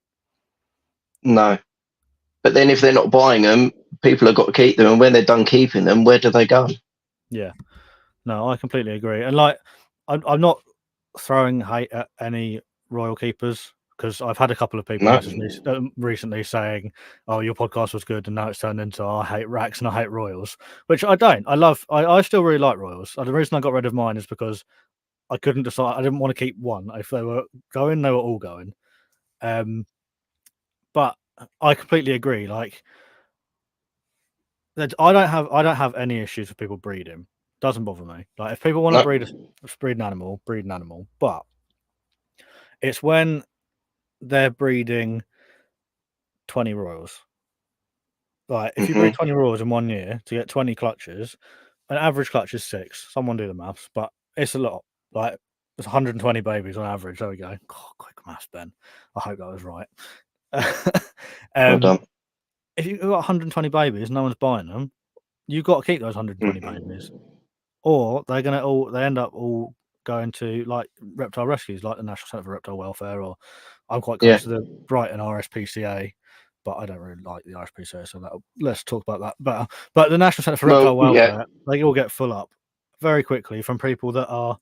No. But then if they're not buying them, people have got to keep them. And when they're done keeping them, where do they go? Yeah. No, I completely agree. And like, I'm not throwing hate at any royal keepers, because I've had a couple of people message me recently saying, "Oh, your podcast was good," and now it's turned into, "I hate racks and I hate royals," which I don't. I still really like royals. The reason I got rid of mine is because I couldn't decide. I didn't want to keep one. If they were going, they were all going. But I completely agree. Like, I don't have any issues with people breeding. Doesn't bother me. Like, if people want to breed an animal. But it's when they're breeding 20 royals. Like, if you breed 20 royals in 1 year to get 20 clutches, an average clutch is 6. Someone do the maths, but it's a lot. Like, there's 120 babies on average. There we go. Oh, quick maths, Ben. I hope that was right. Well done. If you've got 120 babies, no one's buying them. You've got to keep those 120 babies, or they end up all going to like reptile rescues, like the National Centre for Reptile Welfare, or I'm quite close to the Brighton RSPCA. but I don't really like the ISPCA, so let's talk about that better. But the National Centre for Well, Reptile Welfare, yeah, they all get full up very quickly from people that are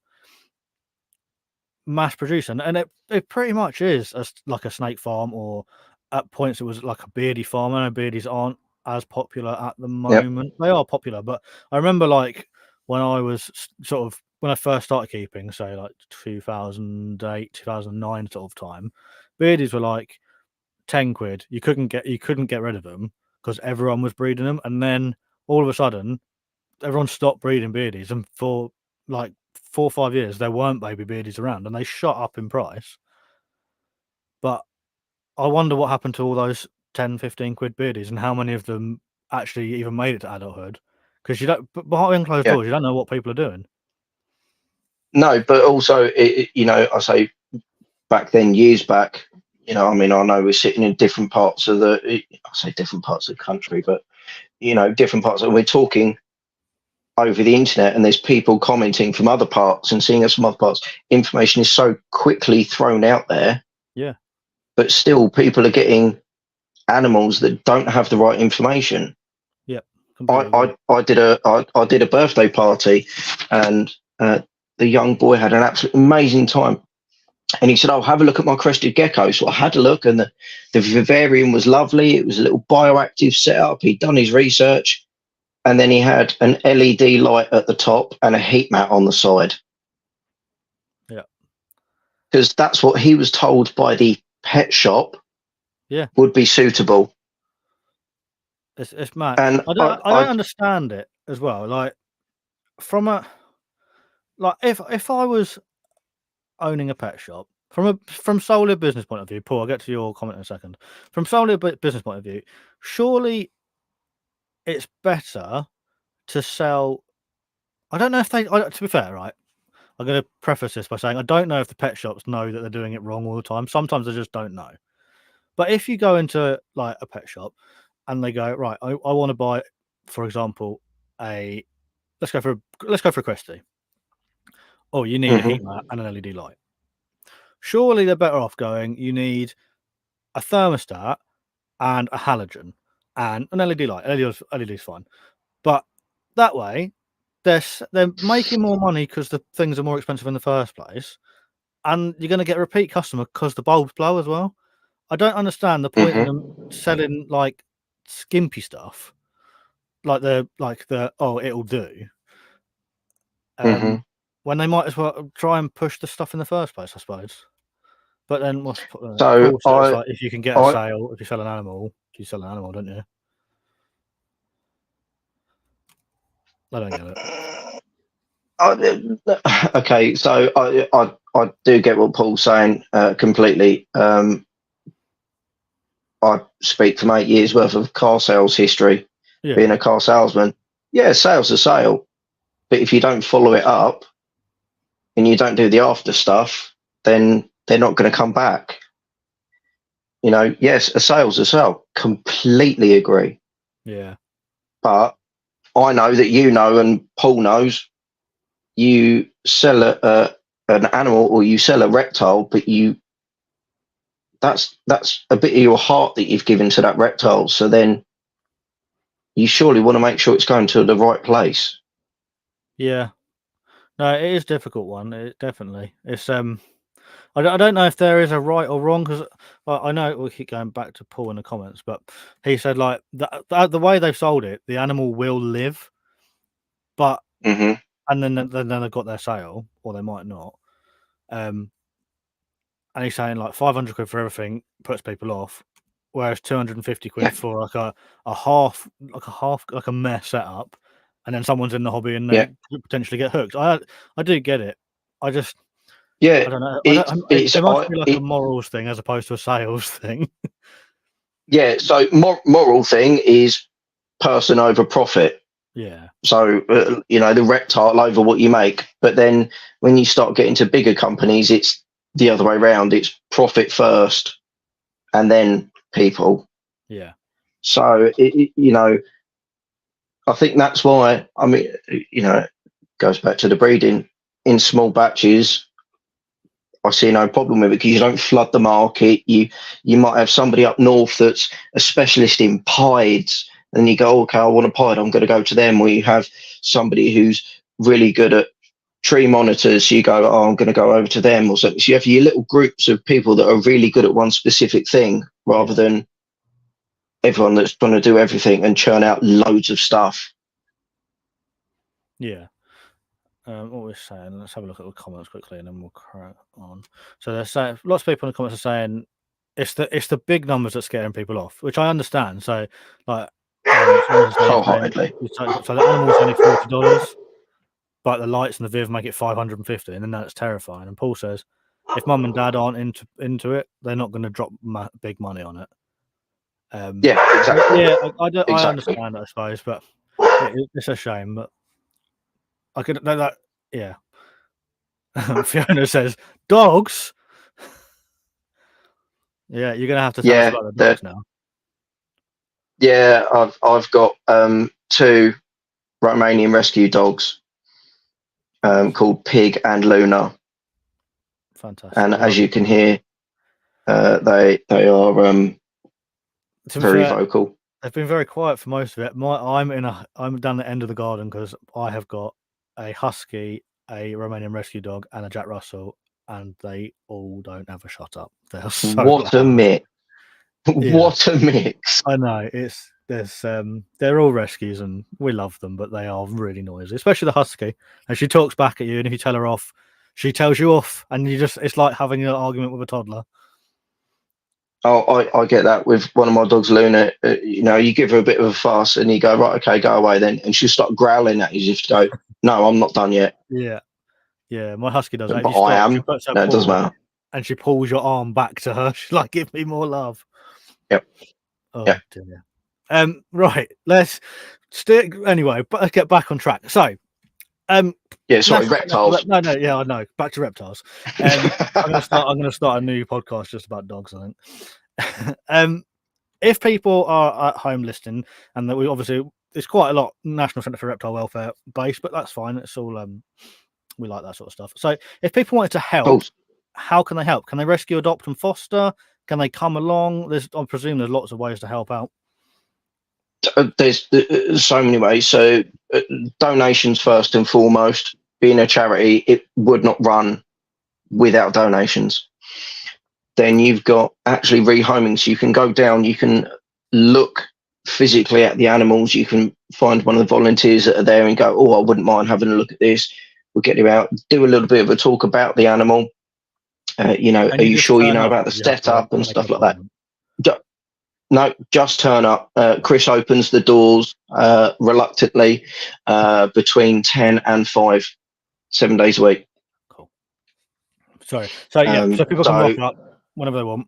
mass producing, and it pretty much is like a snake farm, or at points it was like a beardy farm. I know beardies aren't as popular at the yeah, moment. They are popular, but I remember like when I was when I first started keeping, say like 2008, 2009 sort of time, beardies were like 10 quid. You couldn't get rid of them because everyone was breeding them, and then all of a sudden everyone stopped breeding beardies, and for like 4 or 5 years there weren't baby beardies around, and they shot up in price. But I wonder what happened to all those 10, 15 quid beardies, and how many of them actually even made it to adulthood, because you don't, behind closed yeah. doors, you don't know what people are doing. No, but also, I say back then, years back, I mean, I know we're sitting in different parts of I say different parts of the country, but, different parts, and we're talking over the internet, and there's people commenting from other parts and seeing us from other parts. Information is so quickly thrown out there. Yeah. But still, people are getting animals that don't have the right information. Yep. Completely agree. I did a birthday party, and the young boy had an absolutely amazing time. And he said, "Oh, have a look at my crested gecko." So I had a look, and the vivarium was lovely. It was a little bioactive setup. He'd done his research, and then he had an LED light at the top and a heat mat on the side. Yeah. Because that's what he was told by the pet shop. Yeah. Would be suitable. It's mad. And I don't understand it as well. Like if I was owning a pet shop from solely a business point of view, Paul, I'll get to your comment in a second. From solely a business point of view, surely it's better to sell. I don't know if to be fair, right? I'm going to preface this by saying I don't know if the pet shops know that they're doing it wrong all the time. Sometimes they just don't know. But if you go into like a pet shop and they go, right, I want to buy, for example, let's go for a Cresty. Oh, you need a heat mat and an LED light. Surely they're better off going, you need a thermostat and a halogen and an LED light. LED is fine. But that way, they're making more money because the things are more expensive in the first place, and you're going to get a repeat customer because the bulbs blow as well. I don't understand the point in them selling like skimpy stuff, like it'll do, when they might as well try and push the stuff in the first place, I suppose. But then what's so Paul says, like, if you can get a sale, if you sell an animal, you sell an animal, don't you? I don't get it. Okay, so I do get what Paul's saying completely. I speak from 8 years worth of car sales history, being a car salesman. Yeah, sales are sale, but if you don't follow it up and you don't do the after stuff, then they're not going to come back. Yes, a sale's a sale. Completely agree. Yeah. But I know that and Paul knows, you sell an animal or you sell a reptile, but that's a bit of your heart that you've given to that reptile. So then you surely want to make sure it's going to the right place. Yeah. No, it is a difficult one. It definitely. It's I don't know if there is a right or wrong, because I know we keep going back to Paul in the comments, but he said like the way they've sold it, the animal will live, but and then they've got their sale, or they might not. And he's saying like 500 quid for everything puts people off, whereas 250 quid for like a mess setup, and then someone's in the hobby and they potentially get hooked. I do get it. I just I don't know. It must be like a morals thing as opposed to a sales thing. Yeah. So moral thing is person over profit. Yeah. So the reptile over what you make. But then when you start getting to bigger companies, it's the other way around. It's profit first, and then people. Yeah. So I think that's why. I mean, it goes back to the breeding in small batches. I see no problem with it because you don't flood the market. You might have somebody up north that's a specialist in pieds, and you go, okay, I want a pied, I'm going to go to them. Or you have somebody who's really good at tree monitors, so you go, oh, I'm going to go over to them or something. So you have your little groups of people that are really good at one specific thing, rather than everyone that's trying to do everything and churn out loads of stuff. Yeah. What we're saying, let's have a look at the comments quickly and then we'll crack on. So they're saying, lots of people in the comments are saying it's the big numbers that's scaring people off, which I understand. So like Wholeheartedly. so the animal's only $40, but the lights and the Viv make it 550, and then that's terrifying. And Paul says if mum and dad aren't into it, they're not going to drop big money on it. Yeah, exactly. Yeah, I understand that, I suppose, but it's a shame. But I could that yeah. Fiona says dogs. Yeah, you're gonna have to tell us about the dogs now. Yeah, I've got 2 Romanian rescue dogs called Pig and Luna. Fantastic. And as you can hear, they are very vocal. They've been very quiet for most of it. I'm down the end of the garden because I have got a husky, a Romanian rescue dog, and a Jack Russell, and they all don't ever shut up. They're so what loud. a mix! Yeah. What a mix! I know they're all rescues and we love them, but they are really noisy, especially the husky. And she talks back at you, and if you tell her off, she tells you off, and it's like having an argument with a toddler. Oh, I get that with one of my dogs, Luna. You give her a bit of a fuss, and you go, right, okay, go away then, and she'll start growling at you as if to go, no, I'm not done yet. Yeah, my husky does that. But I am. No, it doesn't matter. And she pulls your arm back to her. She's like, give me more love. Yep. Oh, yeah. Dear. Right. Let's stick anyway. But let's get back on track. So, sorry, reptiles. No, yeah, I know. Back to reptiles. I'm gonna start a new podcast just about dogs, I think. If people are at home listening, and that we obviously there's quite a lot National Centre for Reptile Welfare based, but that's fine. It's all we like that sort of stuff. So if people wanted to help, how can they help? Can they rescue, adopt, and foster? Can they come along? I presume there's lots of ways to help out. There's so many ways. So donations first and foremost. Being a charity, it would not run without donations. Then you've got actually rehoming. So you can go down, you can look physically at the animals. You can find one of the volunteers that are there and go, oh, I wouldn't mind having a look at this. We'll get you out, do a little bit of a talk about the animal. Are you sure you know about the setup and stuff like that? No, just turn up. Chris opens the doors reluctantly between 10 and 5, 7 days a week. Cool. Sorry. So people can rock up whenever they want.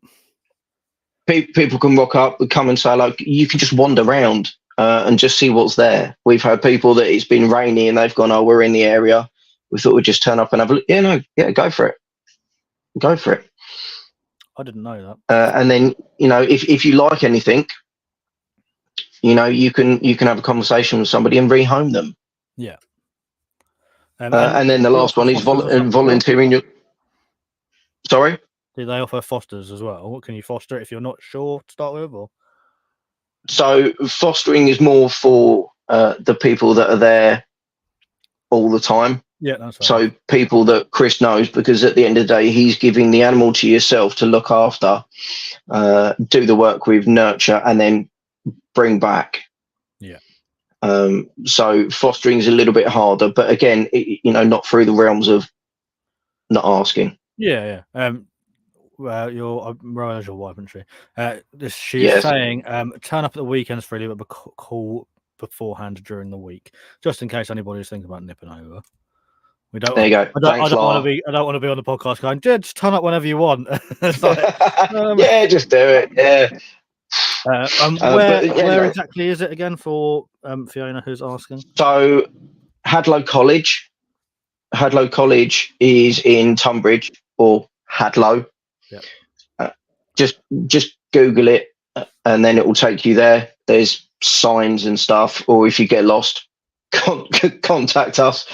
People can rock up, come and say, like, you can just wander around and just see what's there. We've had people that it's been rainy and they've gone, oh, we're in the area. We thought we'd just turn up and have a look. Go for it. Go for it. I didn't know that. And then, if you like anything, you can have a conversation with somebody and rehome them. Yeah. And then the last one is volunteering. Sorry? Do they offer fosters as well? Can you foster it if you're not sure to start with? Or? So fostering is more for the people that are there all the time. Yeah, that's right. So people that Chris knows, because at the end of the day, he's giving the animal to yourself to look after, do the work with, nurture, and then bring back. Yeah. So fostering is a little bit harder, but again, not through the realms of not asking. Yeah. Well, your wife, isn't she? She's saying, turn up at the weekends freely, but call beforehand during the week, just in case anybody's thinking about nipping over. There you go. I don't want to be on the podcast going, just turn up whenever you want. Yeah, just do it. Yeah. Where exactly is it again for Fiona, who's asking? So Hadlow College. Hadlow College is in Tunbridge, or Hadlow. Yeah. Just Google it, and then it will take you there. There's signs and stuff, or if you get lost, contact us,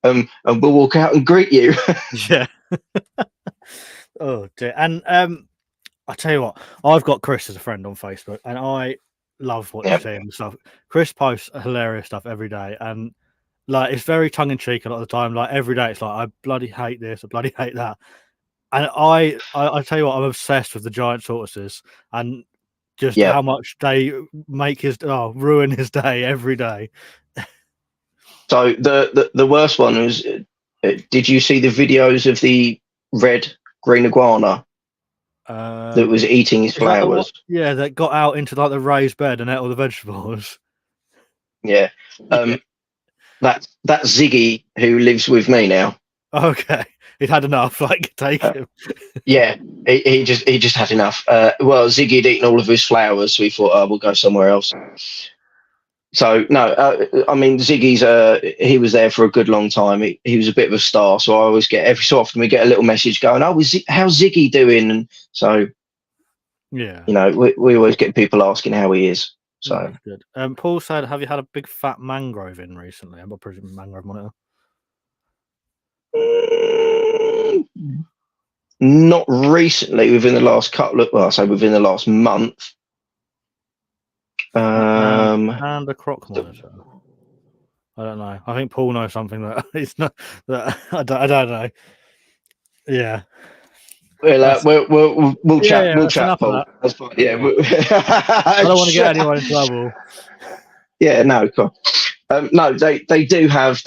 and we'll walk out and greet you. Yeah. Oh dear. And I tell you what, I've got Chris as a friend on Facebook, and I love Yeah. seeing the stuff. Chris posts hilarious stuff every day, and like it's very tongue in cheek a lot of the time. Like every day, it's like I bloody hate this, I bloody hate that. And I tell you what, I'm obsessed with the giant tortoises and just Yeah. how much they make ruin his day every day. So the worst one was, did you see the videos of the red green iguana that was eating his Is that the one? flowers? Yeah, that got out into like the raised bed and ate all the vegetables. Yeah. Yeah. That's Ziggy, who lives with me now. Okay, he'd had enough. Like, take him. Yeah, he just had enough. Well, Ziggy had eaten all of his flowers, so we thought, oh, we'll go somewhere else. So no, I mean Ziggy's he was there for a good long time. He was a bit of a star, so I always get every so often we get a little message going, "Oh, how's Ziggy doing?" And so Yeah, you know, we always get people asking how he is. So that's good. Paul said, "Have you had a big fat mangrove in recently?" I'm presuming mangrove monitor. Not recently. Within the last couple of, well, I say within the last month. And a croc monitor. I don't know. I think Paul knows something that it's not. That I don't know. Yeah. We'll chat. Yeah, We'll that's chat, enough of Paul. that. That's fine. Yeah. I don't want to get anyone in trouble. Yeah. No. Cool. No. They do have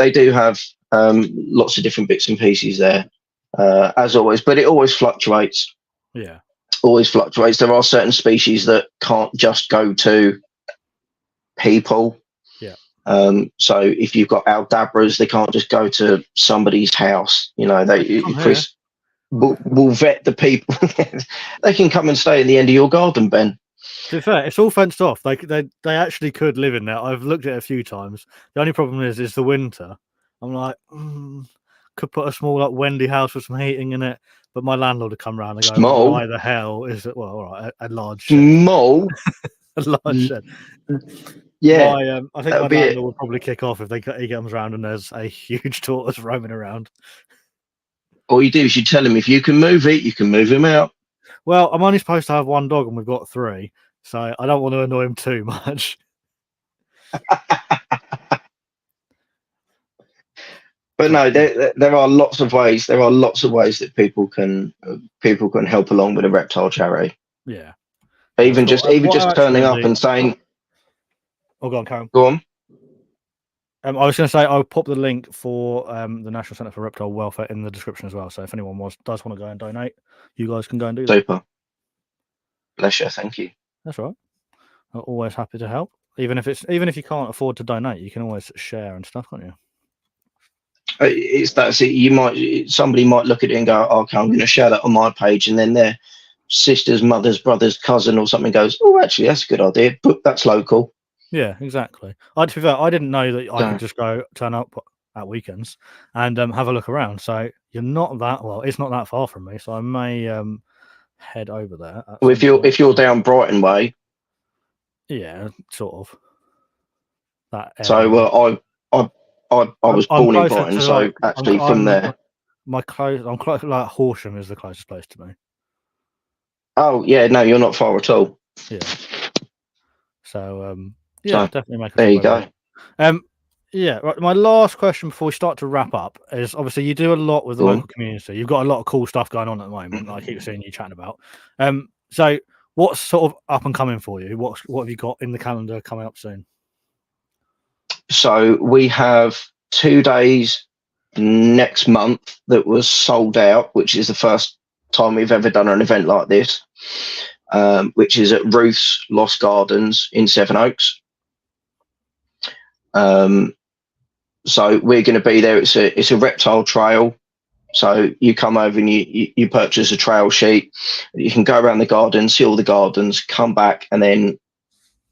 lots of different bits and pieces there, as always. But it always fluctuates. Yeah. Always fluctuates. There are certain species that can't just go to people. Yeah. So if you've got aldabras, they can't just go to somebody's house. You know, Chris will vet the people. They can come and stay at the end of your garden, Ben. To be fair, it's all fenced off. They actually could live in there. I've looked at it a few times. The only problem is the winter. I'm like, could put a small like Wendy house with some heating in it, but my landlord would come round and go, Small. "Why the hell is it?" Well, all right, a large shed. Small. A large shed. Yeah. I think my landlord would probably kick off if he comes around and there's a huge tortoise roaming around. All you do is you tell him if you can move it, you can move him out. Well, I'm only supposed to have one dog and we've got 3, so I don't want to annoy him too much. But no, there are lots of ways. There are lots of ways that people can help along with a reptile charity. Yeah. Even just turning up and saying, "Oh, go on, Karen." Go on. I was going to say I'll pop the link for the National Centre for Reptile Welfare in the description as well. So if anyone does want to go and donate, you guys can go and do that. Super. Bless you. Thank you. That's right. I'm always happy to help. Even if you can't afford to donate, you can always share and stuff, can't you? Somebody might look at it and go, "Okay, I'm going to share that on my page," and then their sister's mother's brother's cousin or something goes, "Oh, actually, that's a good idea. But that's local." Yeah, exactly. To be fair, I didn't know that I could just go turn up at weekends and have a look around. So you're not that well. It's not that far from me, so I may head over there. Well, if you're down Brighton way, yeah, sort of. That area. So I was born in Brighton, so actually from there. I'm close. Like Horsham is the closest place to me. Oh yeah, no, you're not far at all. Yeah. So yeah, definitely make. There you go. Yeah. Right. My last question before we start to wrap up is obviously you do a lot with the local community. You've got a lot of cool stuff going on at the moment. That I keep seeing you chatting about. So what's sort of up and coming for you? What have you got in the calendar coming up soon? So we have 2 days next month that was sold out, which is the first time we've ever done an event like this, which is at Ruth's Lost Gardens in Sevenoaks. So we're going to be there. It's a reptile trail. So you come over and you purchase a trail sheet. You can go around the garden, see all the gardens, come back, and then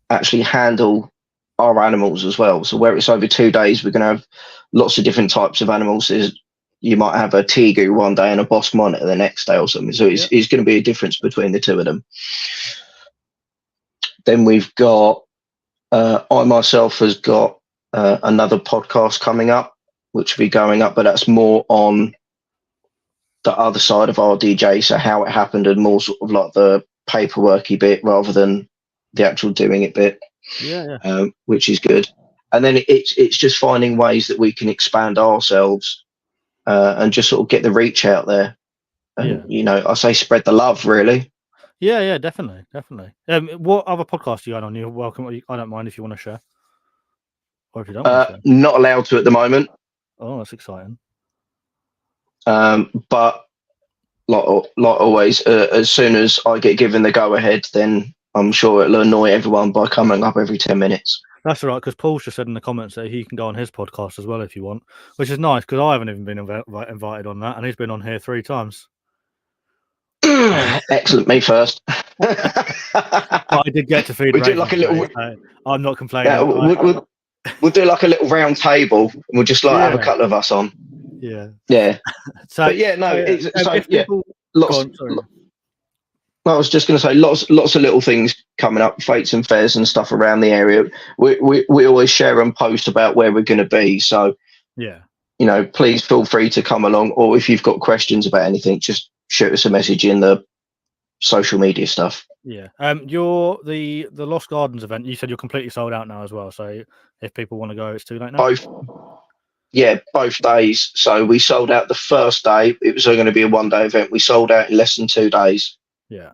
actually handle our animals as well. So where it's over 2 days, we're going to have lots of different types of animals. You might have a tegu one day and a boss monitor the next day or something. So it's going to be a difference between the two of them. Then we've got, I myself has got another podcast coming up, which will be going up, but that's more on the other side of RDJ, so how it happened and more sort of like the paperworky bit rather than the actual doing it bit, which is good. And then it's just finding ways that we can expand ourselves and just sort of get the reach out there. And, you know, I say spread the love, really. Yeah, definitely. What other podcasts are you on? You're welcome. I don't mind if you want to share. Or if you don't want to share. Not allowed to at the moment. Oh, that's exciting. But like always, as soon as I get given the go ahead, then I'm sure it'll annoy everyone by coming up every 10 minutes. That's all right, because Paul's just said in the comments that he can go on his podcast as well if you want, which is nice because I haven't even been invited on that, and he's been on here 3 times. Excellent, me first. But I did get to feed. We do like a little. I'm not complaining. Yeah, we'll do like a little round table, and we'll just like have a couple of us on. Yeah. So but yeah, no. Lots. On, I was just going to say lots of little things coming up, fetes and fairs and stuff around the area. We always share and post about where we're going to be. So yeah, you know, please feel free to come along, or if you've got questions about anything, just shoot us a message in the social media stuff. Yeah. You're the Lost Gardens event. You said you're completely sold out now as well. So if people want to go, it's too late now. Both days. So we sold out the first day. It was going to be a 1-day event. We sold out in less than 2 days. Yeah.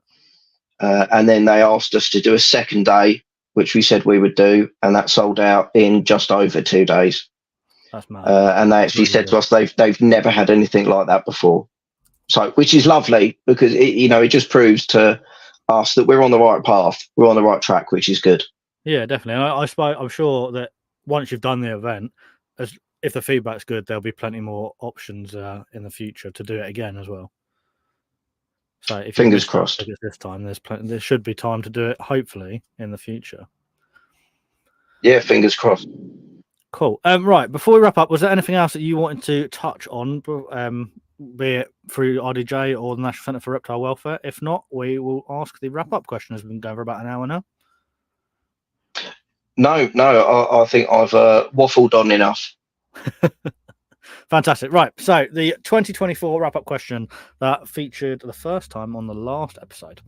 And then they asked us to do a second day, which we said we would do, and that sold out in just over 2 days. That's mad. And they actually said to us they've never had anything like that before. So, which is lovely because it just proves to us that we're on the right path, we're on the right track, which is good. Yeah, definitely. I'm sure that once you've done the event, if the feedback's good, there'll be plenty more options in the future to do it again as well. So if fingers crossed this time, there should be time to do it, hopefully, in the future. Yeah, fingers crossed. Cool. Right, before we wrap up, was there anything else that you wanted to touch on, be it through RDJ or the National Centre for Reptile Welfare? If not, we will ask the wrap-up question, as we've been going for about an hour now. No, I think I've waffled on enough. Fantastic. Right, so the 2024 wrap-up question that featured the first time on the last episode.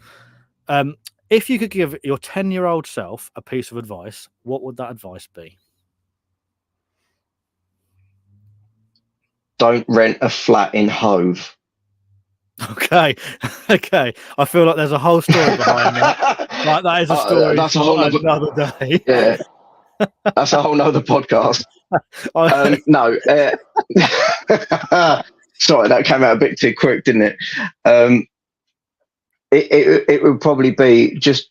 If you could give your 10-year-old self a piece of advice, what would that advice be? Don't rent a flat in Hove. Okay. I feel like there's a whole story behind that. Like, that is a story that's a whole another day. Yeah, that's a whole nother podcast. No, sorry, that came out a bit too quick, didn't it? It would probably be just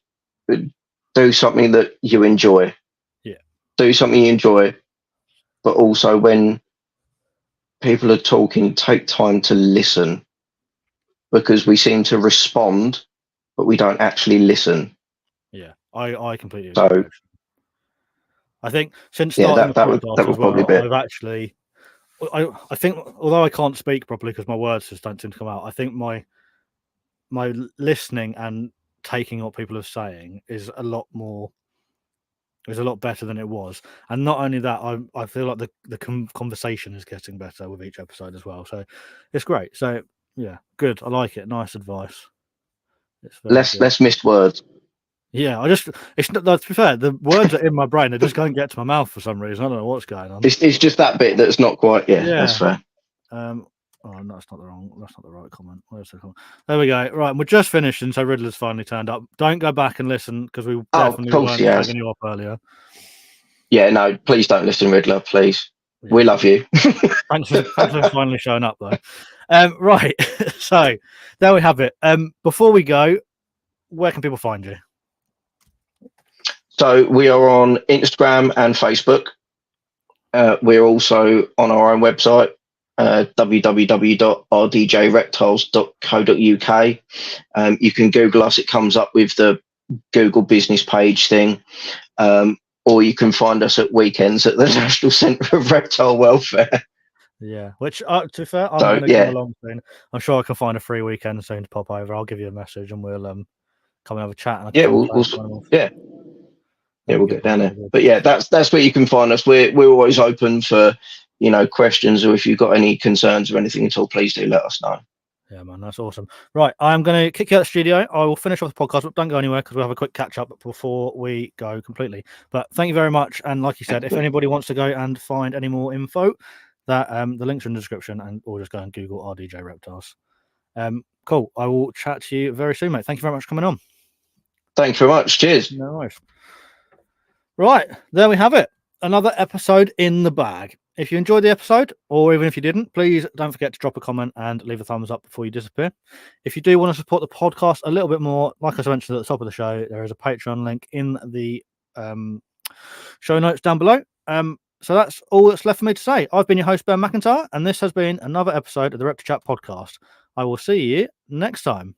do something that you enjoy. Yeah, do something you enjoy, but also when people are talking, take time to listen, because we seem to respond, but we don't actually listen. Yeah, I completely agree. So, I think since starting the podcast that would probably be it. I've actually, I think, although I can't speak properly because my words just don't seem to come out, I think my listening and taking what people are saying is a lot better than it was. And not only that, I feel like the conversation is getting better with each episode as well. So it's great. So yeah, good. I like it. Nice advice. Less missed words. Yeah, it's not, to be fair, the words are in my brain. They just don't get to my mouth for some reason. I don't know what's going on. It's just that bit that's not quite. Yeah, that's fair. Oh no, that's not the right comment. Where's the comment? There we go. Right, we're just finished, and so Riddler's finally turned up. Don't go back and listen because we definitely weren't tagging you up earlier. Yeah, no, please don't listen, Riddler. Please, we love you. Thanks for finally showing up, though. Right, so there we have it. Before we go, where can people find you? So we are on Instagram and Facebook. We're also on our own website, www.rdjreptiles.co.uk. You can Google us. It comes up with the Google business page thing. Or you can find us at weekends at the National Centre for Reptile Welfare. Yeah, which, to be fair, I'm going to come along soon. I'm sure I can find a free weekend soon to pop over. I'll give you a message and we'll come and have a chat. And we'll get down there. But yeah, that's where you can find us. We're always open for questions, or if you've got any concerns or anything at all, please do let us know. Yeah, man, that's awesome. Right, I'm going to kick you out of the studio. I will finish off the podcast, but don't go anywhere because we'll have a quick catch up before we go completely. But thank you very much. And like you said, if anybody wants to go and find any more info, that the links are in the description, and or just go and Google RDJ Reptiles. Cool. I will chat to you very soon, mate. Thank you very much for coming on. Thanks very much. Cheers. No worries. Right, there we have it. Another episode in the bag. If you enjoyed the episode, or even if you didn't, please don't forget to drop a comment and leave a thumbs up before you disappear. If you do want to support the podcast a little bit more, like I mentioned at the top of the show, there is a Patreon link in the show notes down below. So that's all that's left for me to say. I've been your host, Ben McIntyre, and this has been another episode of the ReptiChat podcast. I will see you next time.